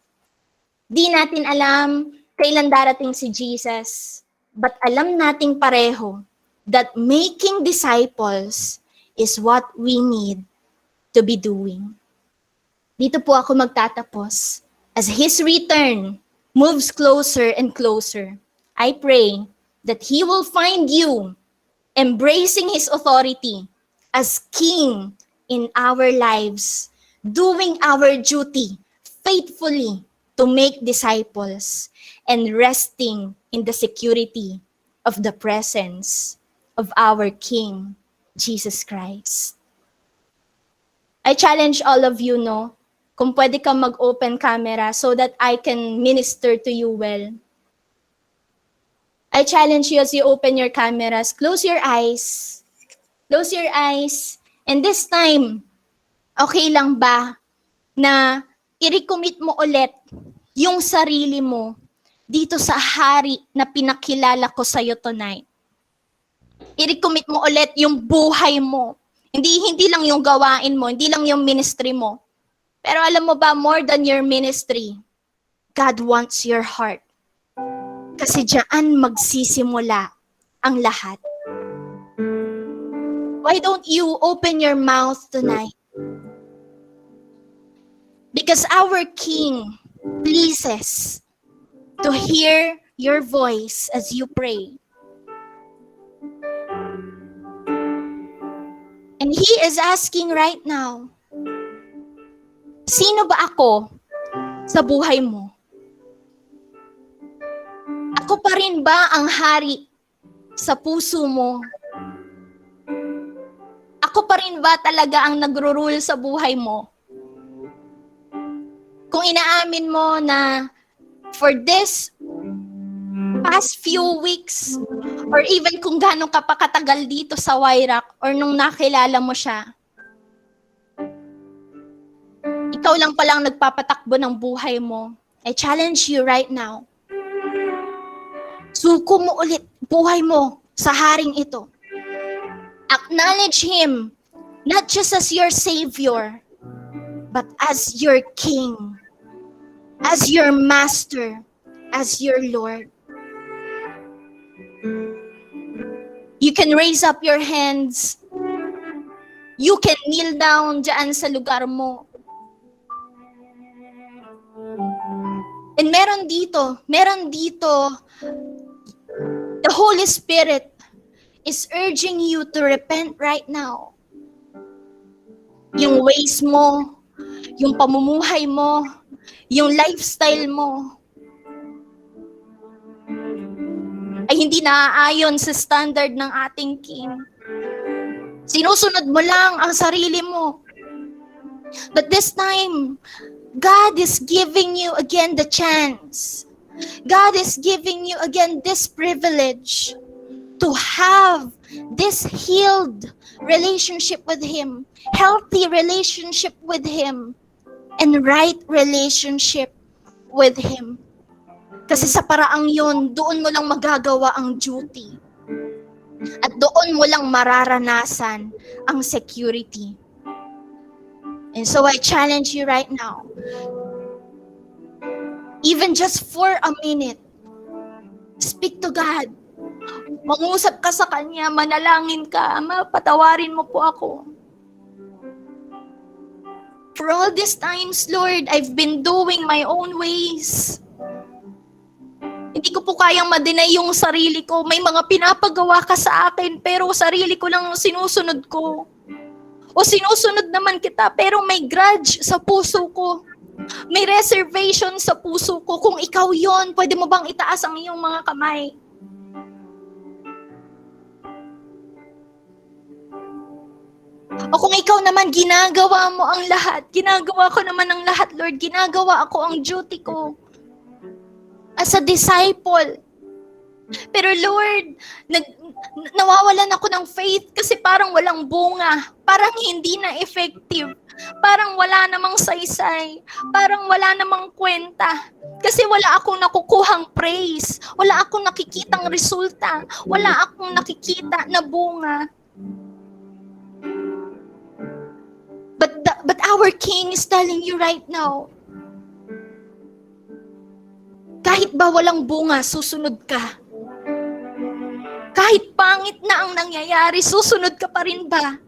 Di natin alam kailan darating si Jesus, but alam nating pareho that making disciples is what we need to be doing. Dito po ako magtatapos. As His return moves closer and closer, I pray that He will find you embracing His authority as King in our lives, doing our duty faithfully to make disciples and resting in the security of the presence of our King, Jesus Christ. I challenge all of you, kung pwede kang mag-open camera so that I can minister to you well. I challenge you as you open your cameras, close your eyes. Close your eyes. And this time, okay lang ba na i-recommit mo ulit yung sarili mo dito sa hari na pinakilala ko sa'yo tonight? I-recommit mo ulit yung buhay mo. Hindi lang yung gawain mo, hindi lang yung ministry mo. Pero alam mo ba, more than your ministry, God wants your heart. Kasi diyan magsisimula ang lahat. Why don't you open your mouth tonight? Because our King pleases to hear your voice as you pray. And He is asking right now, sino ba ako sa buhay mo? Ako pa rin ba ang hari sa puso mo? Ako pa rin ba talaga ang nagro-rule sa buhay mo? Kung inaamin mo na for this past few weeks, or even kung gano'n ka pa katagal dito sa Wayrak, or nung nakilala mo siya, ikaw lang palang nagpapatakbo ng buhay mo, I challenge you right now. Suko mo ulit buhay mo sa haring ito. Acknowledge Him, not just as your Savior, but as your King, as your Master, as your Lord. You can raise up your hands. You can kneel down dyan sa lugar mo. And meron dito, the Holy Spirit is urging you to repent right now. Yung ways mo, yung pamumuhay mo, yung lifestyle mo, ay hindi naaayon sa standard ng ating King. Sinusunod mo lang ang sarili mo. But this time, God is giving you again the chance. God is giving you again this privilege to have this healed relationship with Him, healthy relationship with Him, and right relationship with Him. Kasi sa paraang yun, doon mo lang magagawa ang duty. At doon mo lang mararanasan ang security. And so I challenge you right now, even just for a minute, speak to God. Mangusap ka sa Kanya, manalangin ka, Ama, patawarin mo po ako. For all these times, Lord, I've been doing my own ways. Hindi ko po kayang ma-deny yung sarili ko. May mga pinapagawa ka sa akin, pero sarili ko lang sinusunod ko. O sinusunod naman kita, pero may grudge sa puso ko. May reservation sa puso ko. Kung ikaw yon, pwede mo bang itaas ang iyong mga kamay? O kung ikaw naman, ginagawa mo ang lahat. Ginagawa ko naman ang lahat, Lord. Ginagawa ako ang duty ko as a disciple. Pero Lord, nawawalan ako ng faith kasi parang walang bunga. Parang hindi na effective. Parang wala namang saysay. Parang wala namang kwenta. Kasi wala akong nakukuhang praise. Wala akong nakikitang resulta. Wala akong nakikita na bunga. But our King is telling you right now, kahit ba walang bunga, susunod ka. Kahit pangit na ang nangyayari, susunod ka pa rin ba?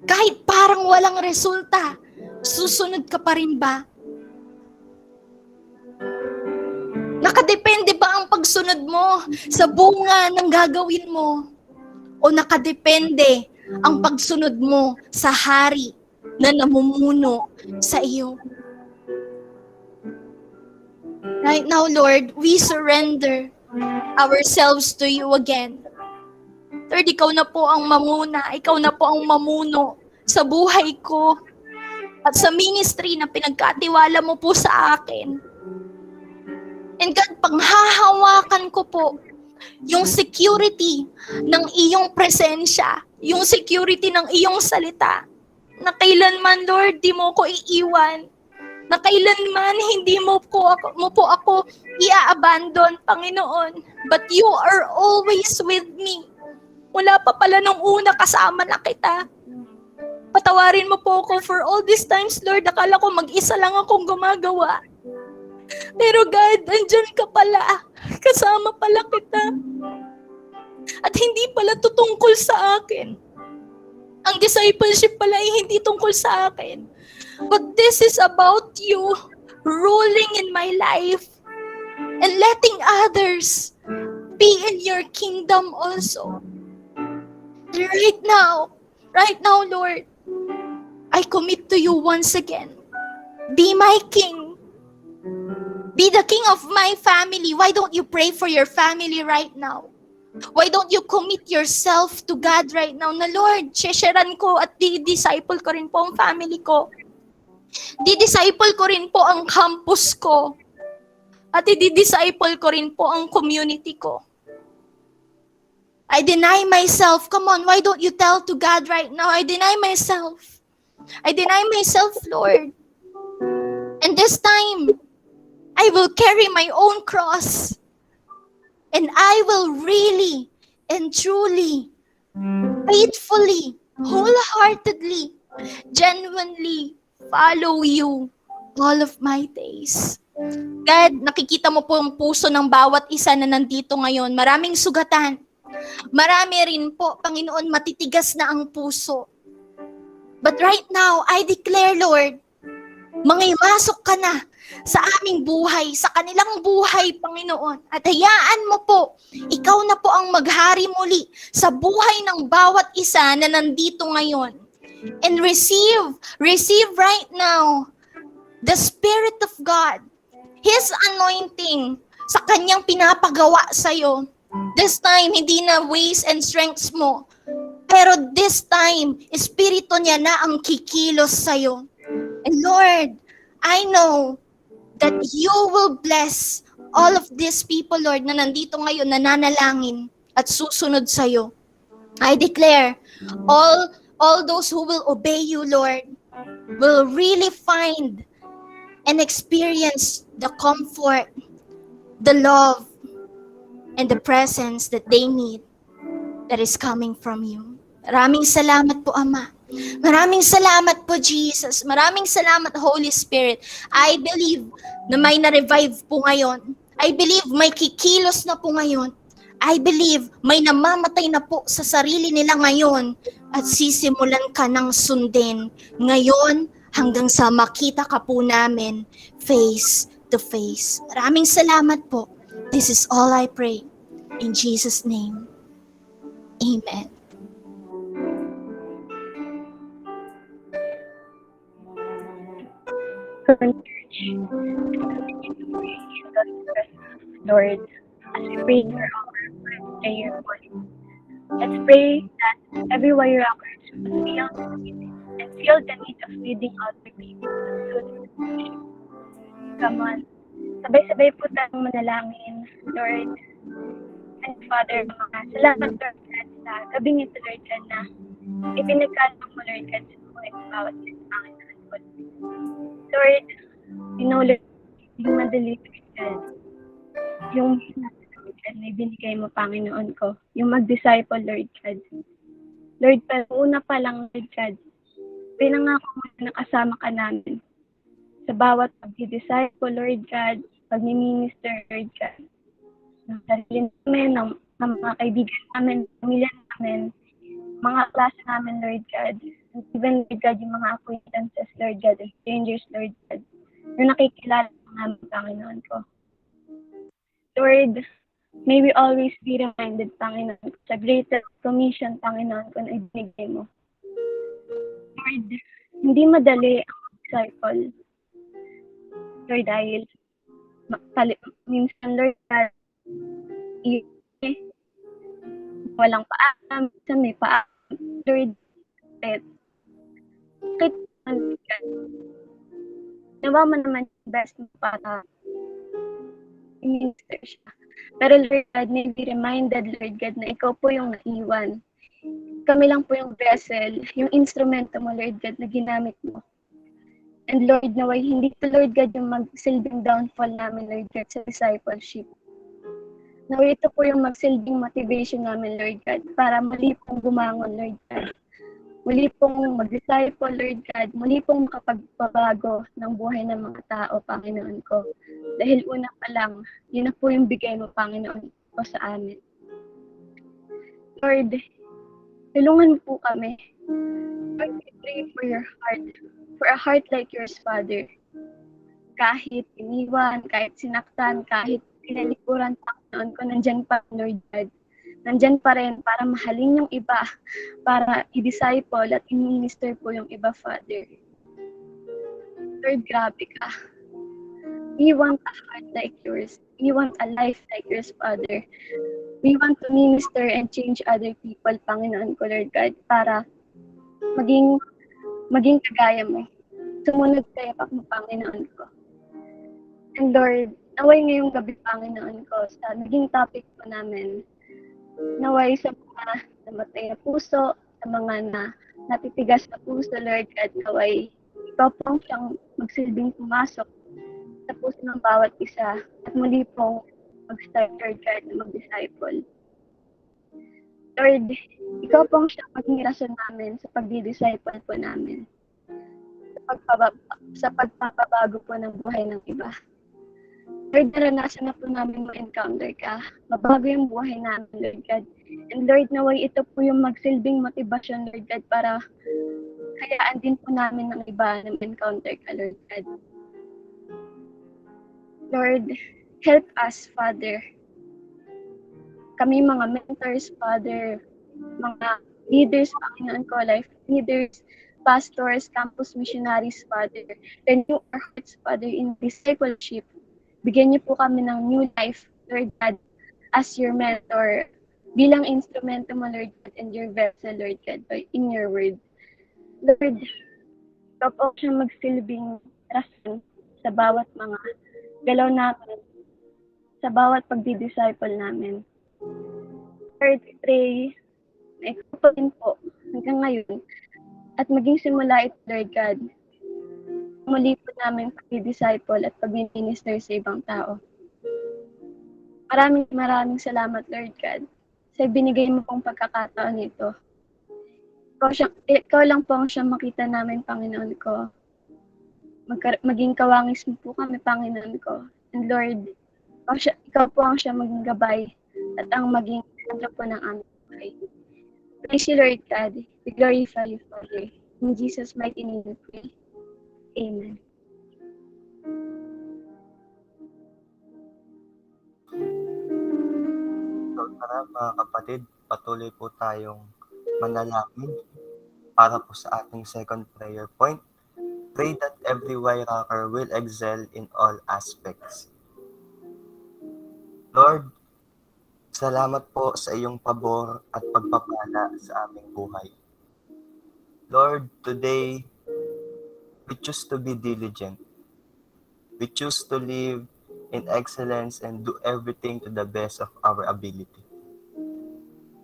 Kahit parang walang resulta, susunod ka pa rin ba? Nakadepende ba ang pagsunod mo sa bunga ng gagawin mo? O nakadepende ang pagsunod mo sa hari na namumuno sa iyo? Right now, Lord, we surrender ourselves to you again. Lord, ikaw na po ang mamuna, ikaw na po ang mamuno sa buhay ko at sa ministry na pinagkatiwala mo po sa akin. And God, panghahawakan ko po yung security ng iyong presensya, yung security ng iyong salita, na kailanman, Lord, di mo ko iiwan, na kailanman hindi mo po ako i-abandon, Panginoon. But you are always with me. Wala pa pala nung una, kasama na kita. Patawarin mo po ako for all these times, Lord. Akala ko mag-isa lang akong gumagawa. Pero God, andyan ka pala. Kasama pala kita. At hindi pala to tungkol sa akin. Ang discipleship pala ay hindi tungkol sa akin. But this is about you ruling in my life and letting others be in your kingdom also. Right now, Lord, I commit to you once again. Be my king. Be the king of my family. Why don't you pray for your family right now? Why don't you commit yourself to God right now? Na Lord, shesharan ko at di-disciple ko rin po ang family ko. Di-disciple ko rin po ang campus ko. At di-disciple ko rin po ang community ko. I deny myself. Come on, why don't you tell to God right now? I deny myself. I deny myself, Lord. And this time, I will carry my own cross. And I will really and truly, faithfully, wholeheartedly, genuinely follow you all of my days. God, nakikita mo po ang puso ng bawat isa na nandito ngayon. Maraming sugatan. Marami rin po, Panginoon, matitigas na ang puso. But right now, I declare, Lord, mangimasok ka na sa aming buhay, sa kanilang buhay, Panginoon. At hayaan mo po, ikaw na po ang maghari muli sa buhay ng bawat isa na nandito ngayon. And receive right now the Spirit of God, His anointing sa kanyang pinapagawa sa'yo. This time, hindi na ways and strengths mo. Pero this time, Espiritu niya na ang kikilos sa'yo. And Lord, I know that you will bless all of these people, Lord, na nandito ngayon, nananalangin at susunod sa'yo. I declare, all those who will obey you, Lord, will really find and experience the comfort, the love, and the presence that they need that is coming from you. Maraming salamat po, Ama. Maraming salamat po, Jesus. Maraming salamat, Holy Spirit. I believe na may na-revive po ngayon. I believe may kikilos na po ngayon. I believe may namamatay na po sa sarili nila ngayon at sisimulan ka ng sundin ngayon hanggang sa makita ka po namin face to face. Maraming salamat po. This is all I pray. In Jesus' name, Amen. Lord, as we pray for our prayer point, let's pray that every warrior rockers will feel the need of leading other people to the solution. Come on. Sabay-sabay po tayong manalangin, Lord and Father, mga salamat, Lord God, sa gabing ito, Lord God, na ipinagkalong mo, Lord God, sa buhay ng bawat isa, Panginoon ko. Lord, you know, Lord, yung madali, Lord God, yung Lord God, na ibinigay mo, Panginoon ko, yung mag-disciple, Lord God. Lord, pero una pa lang, Lord God, pinangako mo na kasama ka namin sa bawat pag-disciple, Lord God, pag-minister, Lord God, ng sarili namin, ng mga kaibigan namin, pamilya namin, mga klase namin, Lord God, and even, Lord God, yung mga acquaintances, Lord God, and strangers, Lord God, na nakikilala namin, Panginoon ko. Lord, may we always be reminded, Panginoon, sa greatest commission, Panginoon ko, na ibinigay mo. Lord, hindi madali ang disciple. Lord, dahil minsan, Lord God, walang paa, minsan may paa. Lord, kahit nawa mo naman yung best mo para i-minister siya. Pero Lord God, may be reminded, Lord God, na ikaw po yung naiwan. Kami lang po yung vessel, yung instrumento mo, Lord God, na ginamit mo. And Lord, naway hindi to, Lord God, yung magsilbing downfall namin, Lord God, sa discipleship. Naway ito po yung magsilbing motivation namin, Lord God, para muli pong bumangon, Lord God. Muli pong mag-disciple, Lord God. Muli pong makapagpabago ng buhay ng mga tao, Panginoon ko. Dahil una pa lang, yun na po yung bigay mo, Panginoon ko, sa amin. Lord, tulungan po kami. Lord, we pray for your heart, for a heart like yours, Father. Kahit iniwan, kahit sinaktan, kahit pinalikuran, Panginoon ko, nandyan pa, Lord God. Nandyan pa rin para mahalin yung iba, para i-disciple at i-minister po yung iba, Father. Lord, grabe ka. We want a heart like yours. We want a life like yours, Father. We want to minister and change other people, Panginoon ko, Lord God, para maging kagaya mo. Sumunod kayo pa mo, Panginoon ko. And Lord, naway ngayong gabi, Panginoon ko, sa naging topic po namin, naway sa mga namatay na puso, sa mga natitigas na puso, Lord God, naway ikaw pong siyang magsilbing pumasok sa puso ng bawat isa at muli pong mag-start, Lord God, na mag-disciple. Lord, ikaw pong siyang maging rason namin sa pagdi-disciple po namin. Sa pagpapabago po ng buhay ng iba. Lord, naranasan na po namin ma-encounter ka. Mabago yung buhay namin, Lord God. And Lord, naway ito po yung magsilbing motivasyon, Lord God, para hayaan din po namin ng iba na ma-encounter ka, Lord God. Lord, help us, Father. Kami mga mentors, Father, mga leaders, Panginoon ko, life leaders, pastors, campus missionaries, Father. Renew our hearts, Father, in discipleship. Bigyan niyo po kami ng new life, Lord God, as your mentor, bilang instrumento mo, Lord God, and your vessel, Lord God, in your word. Lord, ikaw po siyang magsilbing rason sa bawat mga galaw namin, sa bawat pagdi-disciple namin. Lord, we pray na ikaw po din po hanggang ngayon at maging simula ito, Lord God, muli po namin pag-disciple at pag-minister sa ibang tao. Maraming salamat, Lord God, sa binigay mo pong pagkakataon nito. Ikaw lang po ang siyang makita namin, Panginoon ko. Maging kawangis mo po kami, Panginoon ko. And Lord, ikaw po ang siyang maging gabay at ang maging sentro po ng aming buhay. Praise you, Lord God. We glorify you, Father. In Jesus' mighty name we pray. Amen. mga kapatid, patuloy po tayong manalangin para po sa ating second prayer point. Pray that every Rocker will excel in all aspects. Lord, salamat po sa iyong pabor at pagpapala sa aming buhay. Lord, today, we choose to be diligent. We choose to live in excellence and do everything to the best of our ability.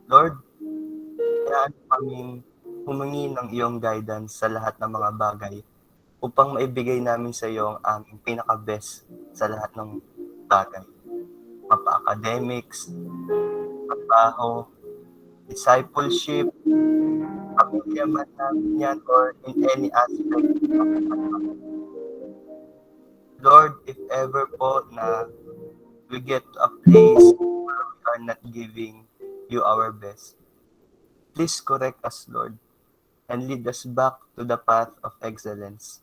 Lord, kaya kaming humingi ng iyong guidance sa lahat ng mga bagay upang maibigay namin sa iyo ang aming pinaka-best sa lahat ng bagay. Mapa-academics, trabaho, discipleship, pamilya man namin yan, or in any aspect. Lord, if ever po na we get to a place where we are not giving you our best, please correct us, Lord, and lead us back to the path of excellence.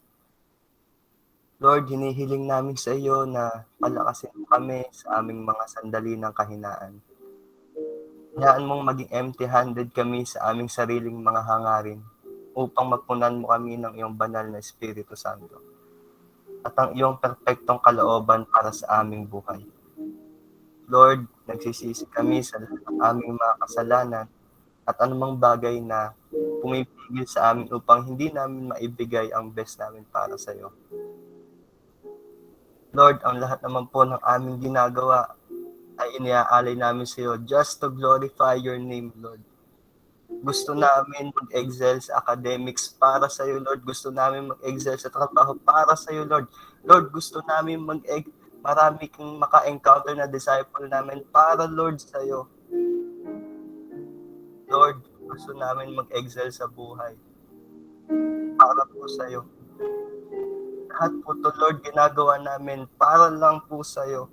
Lord, hinihiling namin sa iyo na palakasin kami sa aming mga sandali ng kahinaan. Hayaan mong maging empty-handed kami sa aming sariling mga hangarin upang magpunan mo kami ng iyong banal na Espiritu Santo at ang iyong perpektong kalooban para sa aming buhay. Lord, nagsisisi kami sa lahat ng aming mga kasalanan at anumang bagay na pumipigil sa amin upang hindi namin maibigay ang best namin para sa iyo. Lord, ang lahat naman po ng aming ginagawa ay iniaalay namin sa iyo just to glorify your name, Lord. Gusto namin mag-excel sa academics para sa iyo, Lord. Gusto namin mag-excel sa trabaho para sa iyo, Lord. Lord, gusto namin marami kang maka-encounter na disciple namin para, Lord, sa iyo. Lord, gusto namin mag-excel sa buhay para po sa iyo. Lahat po to, Lord, ginagawa namin para lang po sa iyo.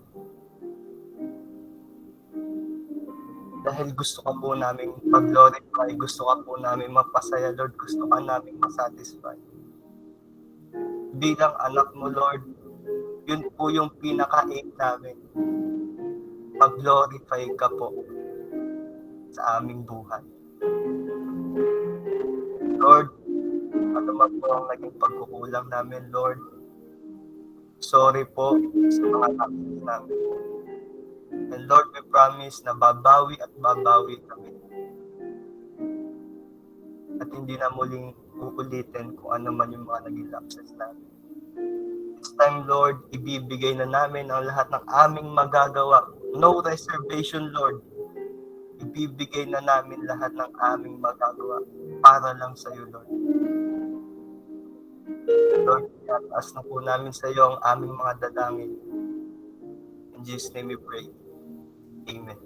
Dahil gusto ka po namin mag-glorify, gusto ka po namin mapasaya, Lord, gusto ka namin masatisfy. Bilang anak mo, Lord, yun po yung pinaka-aim namin. Mag-glorify ka po sa aming buhay. Lord, ano man po ang naging pagkukulang namin, Lord, sorry po sa mga nakikita namin. And Lord, we promise na babawi at babawi kami. At hindi na muling uulitin kung ano man yung mga naging lapses namin. This time, Lord, ibibigay na namin ang lahat ng aming magagawa. No reservation, Lord. Ibibigay na namin lahat ng aming magagawa para lang sa iyo, Lord. Lord, itaas na po namin sa iyo ang aming mga dalangin. In Jesus' name we pray. Amen.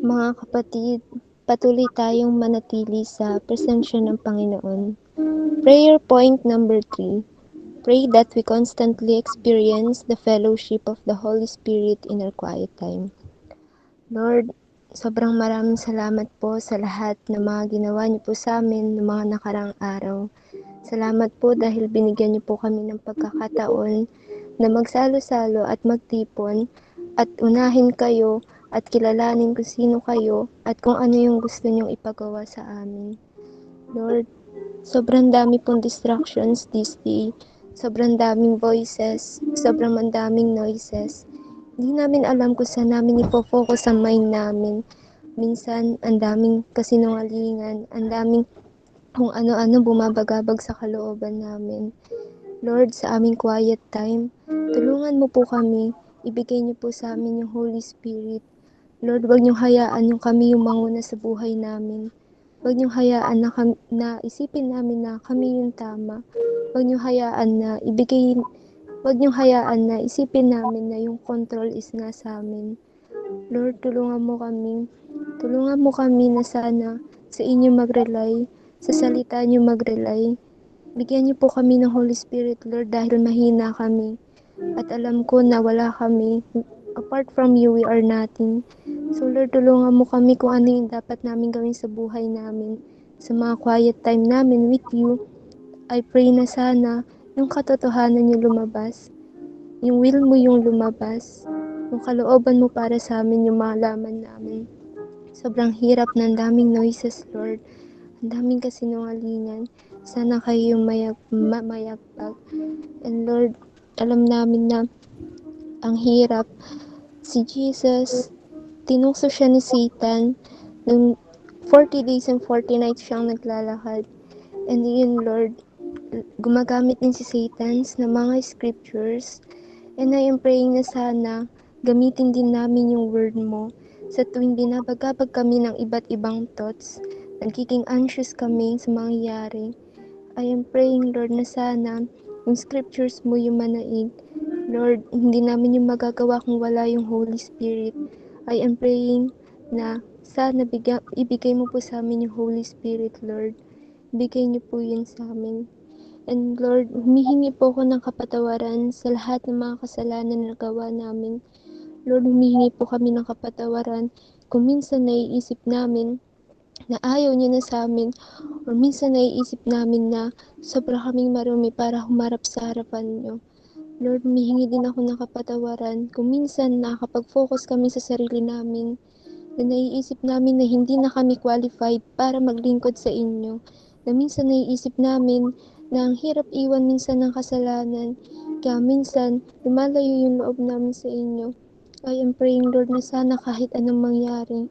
Mga kapatid, patuloy tayong manatili sa presensya ng Panginoon. Prayer point number 3. Pray that we constantly experience the fellowship of the Holy Spirit in our quiet time. Lord, sobrang maraming salamat po sa lahat ng mga ginawa niyo po sa amin ng mga nakarang araw. Salamat po dahil binigyan niyo po kami ng pagkakataon na magsalo-salo at magtipon at unahin kayo at kilalanin kung sino kayo at kung ano yung gusto niyong ipagawa sa amin. Lord, sobrang dami pong distractions this day, sobrang daming voices, sobrang daming noises. Hindi namin alam kung saan namin ipofocus ang mind namin. Minsan, ang daming kasinungalingan, ang daming kung ano-ano bumabagabag sa kalooban namin. Lord, sa aming quiet time, tulungan mo po kami, ibigay niyo po sa amin yung Holy Spirit. Lord, huwag niyo hayaan yung kami yung manguna sa buhay namin. Huwag niyo hayaan na isipin namin na kami yung tama. Huwag niyo hayaan na isipin namin na yung control is nasa amin. Lord, tulungan mo kami na sana sa inyo mag-rely, sa salita niyo mag-rely. Bigyan niyo po kami ng Holy Spirit, Lord, dahil mahina kami. At alam ko na wala kami. Apart from you, we are nothing. So Lord, tulungan mo kami kung ano yung dapat namin gawin sa buhay namin. Sa mga quiet time namin with you, I pray na sana yung katotohanan niyo lumabas. yung will mo yung lumabas. Yung kalooban mo para sa amin yung malaman namin. Sobrang hirap ng daming noises, Lord. Ang daming kasinungalingan. Sana kayo yung mayagpag. And Lord, alam namin na ang hirap. Si Jesus, tinukso siya ni Satan nung 40 days and 40 nights siyang naglalakad. And yun, Lord, gumagamit din si Satan ng mga scriptures. And I am praying na sana gamitin din namin yung word mo sa tuwing binabagabag kami ng iba't ibang thoughts. Nagiging anxious kami sa mangyayari. I am praying, Lord, na sana yung scriptures mo yung manaig. Lord, hindi namin yung magagawa kung wala yung Holy Spirit. I am praying na sana ibigay mo po sa amin yung Holy Spirit, Lord. Ibigay niyo po yun sa amin. And Lord, humihingi po ako ng kapatawaran sa lahat ng mga kasalanan na nagawa namin. Lord, humihingi po kami ng kapatawaran kung minsan naiisip namin na ayaw niyo na sa amin, or minsan naiisip namin na sobra kaming marumi para humarap sa harapan niyo. Lord, humihingi din ako ng kapatawaran kung minsan nakakapag-focus kami sa sarili namin, na naiisip namin na hindi na kami qualified para maglingkod sa inyo, na minsan naiisip namin na ang hirap iwan minsan ng kasalanan, kaya minsan lumalayo yung loob namin sa inyo. I am praying, Lord, na sana kahit anong mangyari,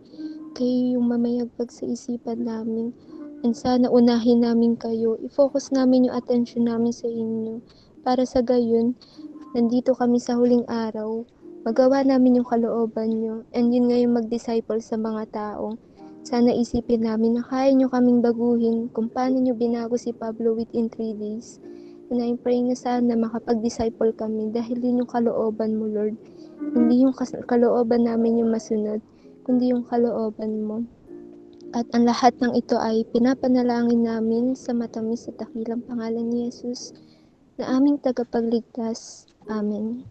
kayo yung mamayagpag sa isipan namin. And sana unahin namin kayo, i-focus namin yung attention namin sa inyo. Para sa gayon, nandito kami sa huling araw, magawa namin yung kalooban nyo, and yun nga yung mag-disciple sa mga tao. Sana isipin namin na kaya nyo kaming baguhin kung paano nyo binago si Pablo within 3 days. And I'm praying na sana makapag-disciple kami dahil yun yung kalooban mo, Lord. Hindi yung kalooban namin yung masunod, kundi yung kalooban mo. At ang lahat ng ito ay pinapanalangin namin sa matamis at dakilang pangalan ni Jesus na aming tagapagligtas. Amen.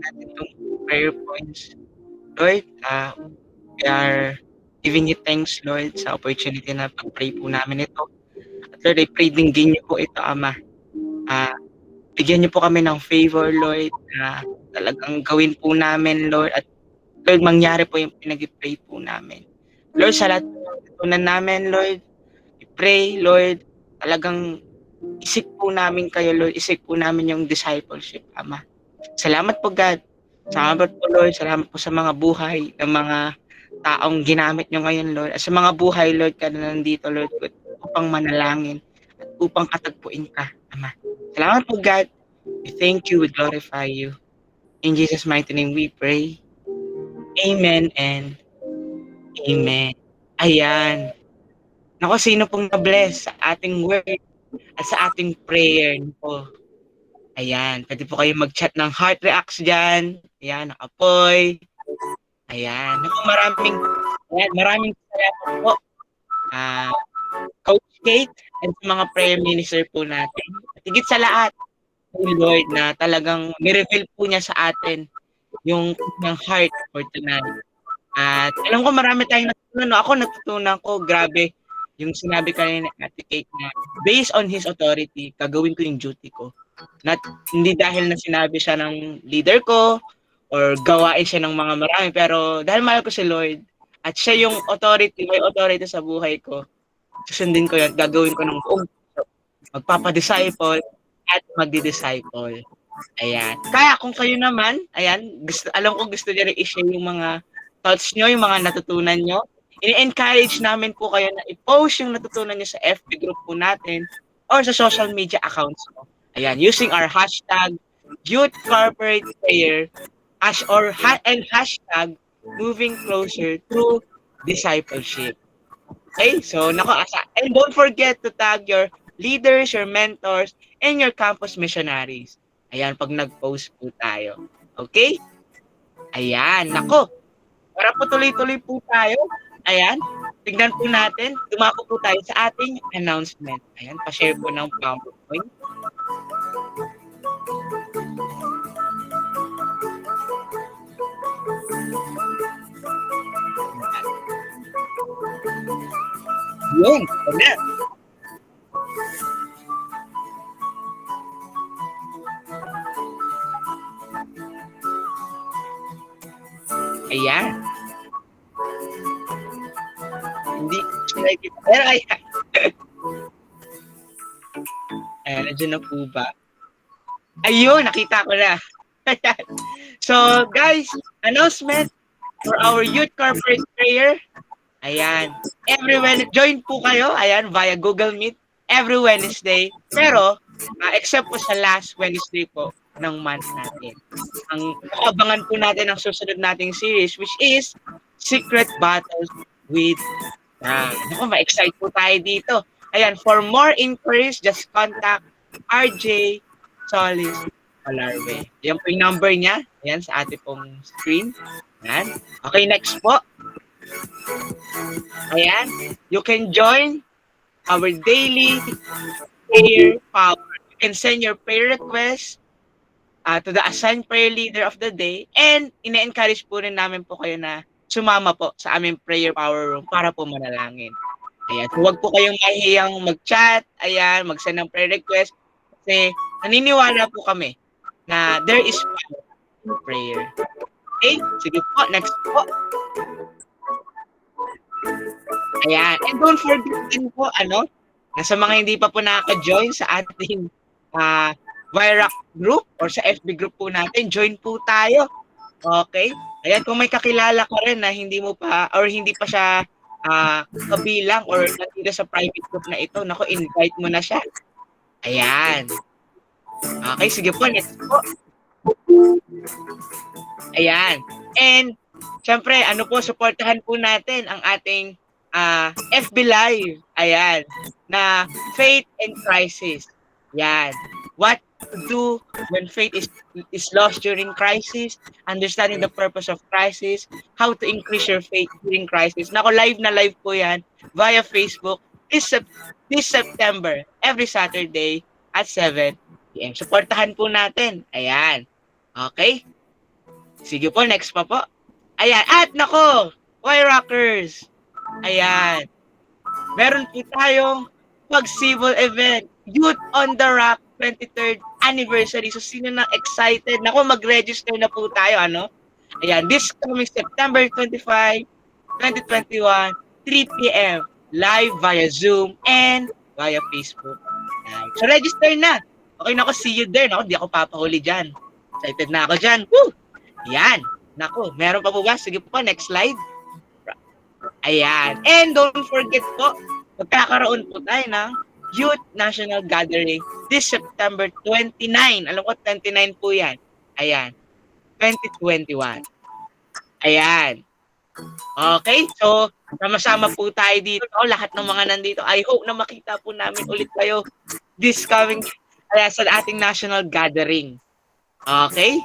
Natin itong prayer points. Lord, we are giving you thanks, Lord, sa opportunity na pag-pray po namin ito. At Lord, I pray dinggin niyo po ito, Ama. Bigyan niyo po kami ng favor, Lord, na talagang gawin po namin, Lord. At Lord, mangyari po yung pinag-pray po namin. Lord, sa lahat ng natutunan namin, Lord, I pray, Lord, talagang isip po namin kayo, Lord. Isip po namin yung discipleship, Ama. Salamat po, God. Salamat po, Lord. Salamat po sa mga buhay ng mga taong ginamit nyo ngayon, Lord. At sa mga buhay, Lord, ka na nandito, Lord, upang manalangin at upang katagpuin ka, Ama. Salamat po, God. We thank you. We glorify you. In Jesus' mighty name we pray. Amen and amen. Ayan. Naku, sino pong na-bless sa ating word at sa ating prayer po? Ayan, pwede po kayo mag-chat ng heart reacts dyan. Ayan, nakapoy. Ayan, naku, maraming salamat po. Coach Kate and sa mga prayer minister po natin. At higit sa lahat, Lord, na talagang nireveal po niya sa atin yung heart for tonight. At alam ko marami tayong natutunan. No? Ako natutunan ko, grabe, yung sinabi kanina ni Ate Kate na based on His authority, gagawin ko yung duty ko. Hindi dahil na sinabi siya ng leader ko or gawain siya ng mga marami, pero dahil mahal ko si Lord at siya yung authority, may authority sa buhay ko, susundin ko yun, gagawin ko ng buong puso. Magpapadisciple at magdi-disciple. Ayan. Kaya kung kayo naman, ayan, alam ko gusto niyo rin i-share yung mga thoughts nyo, yung mga natutunan nyo. I-encourage namin po kayo na i-post yung natutunan nyo sa FB group po natin or sa social media accounts mo. Ayan, using our hashtag Youth Corporate Prayer and hashtag Moving Closer to Discipleship. Okay, so and don't forget to tag your leaders, your mentors, and your campus missionaries. Ayan, pag nag-post po tayo. Okay? Ayan, nako. Para po tuloy-tuloy po tayo. Ayan, tignan po natin. Dumako po tayo sa ating announcement. Ayan, pa-share po ng PowerPoint. Yun, na. Ayan. Hindi sila kita. Pero ayan. Ayan, nandiyan na po ba? Ayun, nakita ko na. So, guys, announcement for our Youth Corporate Prayer. Ayan. Join po kayo, ayan, via Google Meet every Wednesday. Pero, except po sa last Wednesday po ng month natin. Ang abangan po natin ang susunod nating series, which is Secret Battles with God. Naku, ma-excite po tayo dito. Ayan, for more inquiries, just contact RJ Solis Alarve. Yan po yung number niya. Ayan, sa ating pong screen. Ayan. Okay, next po. Ayan, you can join our daily prayer power. You can send your prayer request to the assigned prayer leader of the day, and ina-encourage po rin namin po kayo na sumama po sa aming prayer power room para po manalangin. Ayan, so huwag po kayong mahihiyang mag-chat, ayan, mag-send ng prayer request, kasi naniniwala po kami na there is power in prayer. Okay, sige po, next po. Ayan, and don't forget din po, sa mga hindi pa po nakaka-join sa ating Virac group or sa FB group po natin, join po tayo. Okay? Ayan, kung may kakilala ka rin na hindi mo pa or hindi pa siya kabilang or nandito sa private group na ito, naku, invite mo na siya. Ayan. Okay, sige po, next po. Ayan. And, syempre, supportahan po natin ang ating FB Live. Ayan. Na Faith and Crisis. Ayan. What to do when faith is lost during crisis, understanding the purpose of crisis, how to increase your faith during crisis. Nako, live na live po yan via Facebook this September, every Saturday at 7 p.m. Supportahan po natin. Ayan. Okay? Sige po, next pa po. Ayan. At nako, Why Rockers? Ayan. Meron po tayong pag-civil event, Youth on the Rock 23rd anniversary. So, sino na excited? Naku, mag-register na po tayo, Ayan, this coming September 25, 2021, 3 p.m. live via Zoom and via Facebook. Ayan. So, register na. Okay, naku, see you there. Naku, di ako papahuli dyan. Excited na ako dyan. Woo! Ayan. Naku, meron pa po ba? Sige po, next slide. Ayan. And don't forget po, magkakaroon po tayo ng Youth National Gathering this September 29. Alam ko, 29 po yan. Ayan. 2021. Ayan. Okay, so sama-sama po tayo dito. Lahat ng mga nandito. I hope na makita po namin ulit kayo this coming sa ating national gathering. Okay?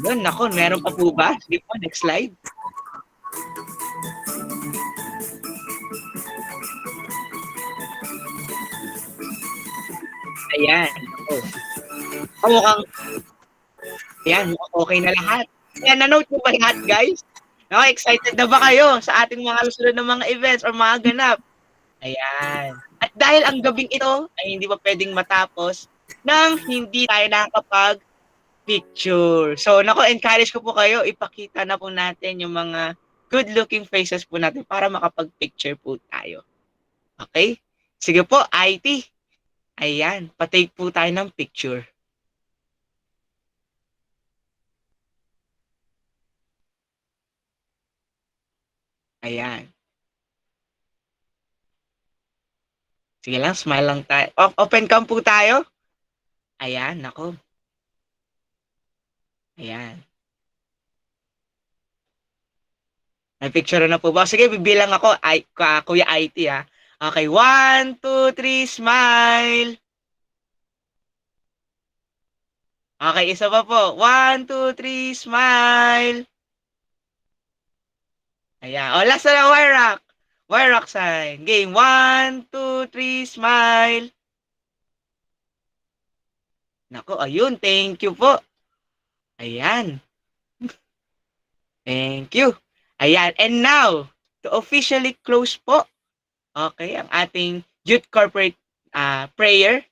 Yun, nako, meron pa po ba? Sige po, next slide. Ayan. Mukhang okay na lahat. Ayan, na-note mo ba lahat, guys? Excited na ba kayo sa ating mga susunod na mga events or mga ganap? Ayan. At dahil ang gabing ito ay hindi pa pwedeng matapos nang hindi tayo nakakapag-picture. So, encourage ko po kayo, ipakita na po natin yung mga good-looking faces po natin para makapag-picture po tayo. Okay? Sige po, IT. Ayan, patake po tayo ng picture. Ayan. Sige lang, smile lang tayo. Open cam po tayo. Ayan, nako. Ayan. May picture na po ba? Sige, bibilang ako. Kuya IT ha. Okay, 1, 2, 3, smile. Okay, isa pa po. 1, 2, 3, smile. Ayan. O, last na lang, Wyrock. Wyrock sign. Game. 1, 2, 3, smile. Nako, ayun. Thank you po. Ayan. Thank you. Ayan. And now, to officially close po, okay, ang ating youth corporate prayer.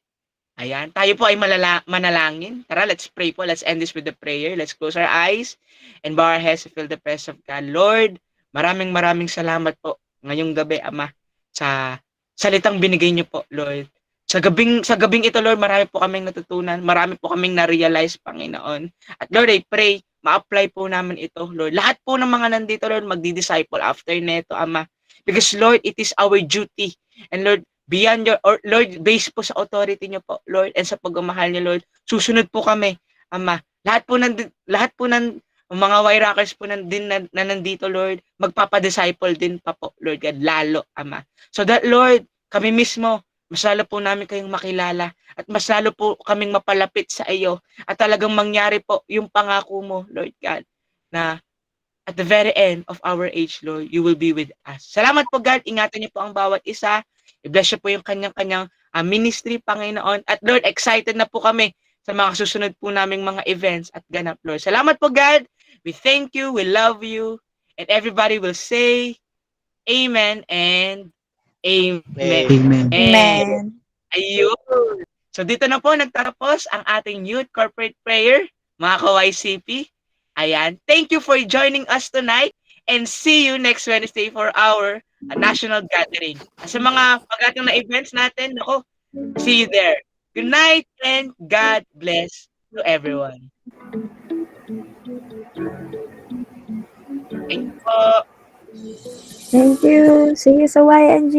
Ayan. Tayo po ay manalangin. Tara, let's pray po. Let's end this with the prayer. Let's close our eyes and bow our heads to feel the presence of God. Lord, maraming salamat po ngayong gabi, Ama, sa salitang binigay niyo po, Lord. Sa gabing ito, Lord, marami po kaming natutunan. Marami po kaming na-realize, Panginoon. At Lord, I pray, ma-apply po namin ito, Lord. Lahat po ng mga nandito, Lord, magdi-disciple after neto, Ama. Because, Lord, it is our duty. And Lord, beyond your, or Lord, based po sa authority niyo po, Lord, and sa pagmamahal niyo, Lord, susunod po kami, Ama. Lahat po ng mga Wyrockers po na nandito, Lord, magpapadisciple din pa po, Lord God, lalo, Ama. So that, Lord, kami mismo, mas lalo po namin kayong makilala at mas lalo po kaming mapalapit sa iyo at talagang mangyari po yung pangako mo, Lord God, na at the very end of our age, Lord, you will be with us. Salamat po, God. Ingatan niyo po ang bawat isa. I-bless niyo po yung kanyang-kanyang ministry, Panginoon. At Lord, excited na po kami sa mga susunod po naming mga events at ganap, Lord. Salamat po, God. We thank you. We love you. And everybody will say, Amen and Amen. Amen. Ayun. So dito na po nagtatapos ang ating Youth Corporate Prayer, mga ka-YCP. Ayan. Thank you for joining us tonight and see you next Wednesday for our national gathering. Sa mga pag-ating na events natin, ako, see you there. Good night and God bless to everyone. Thank you po. Thank you. See you sa YNG.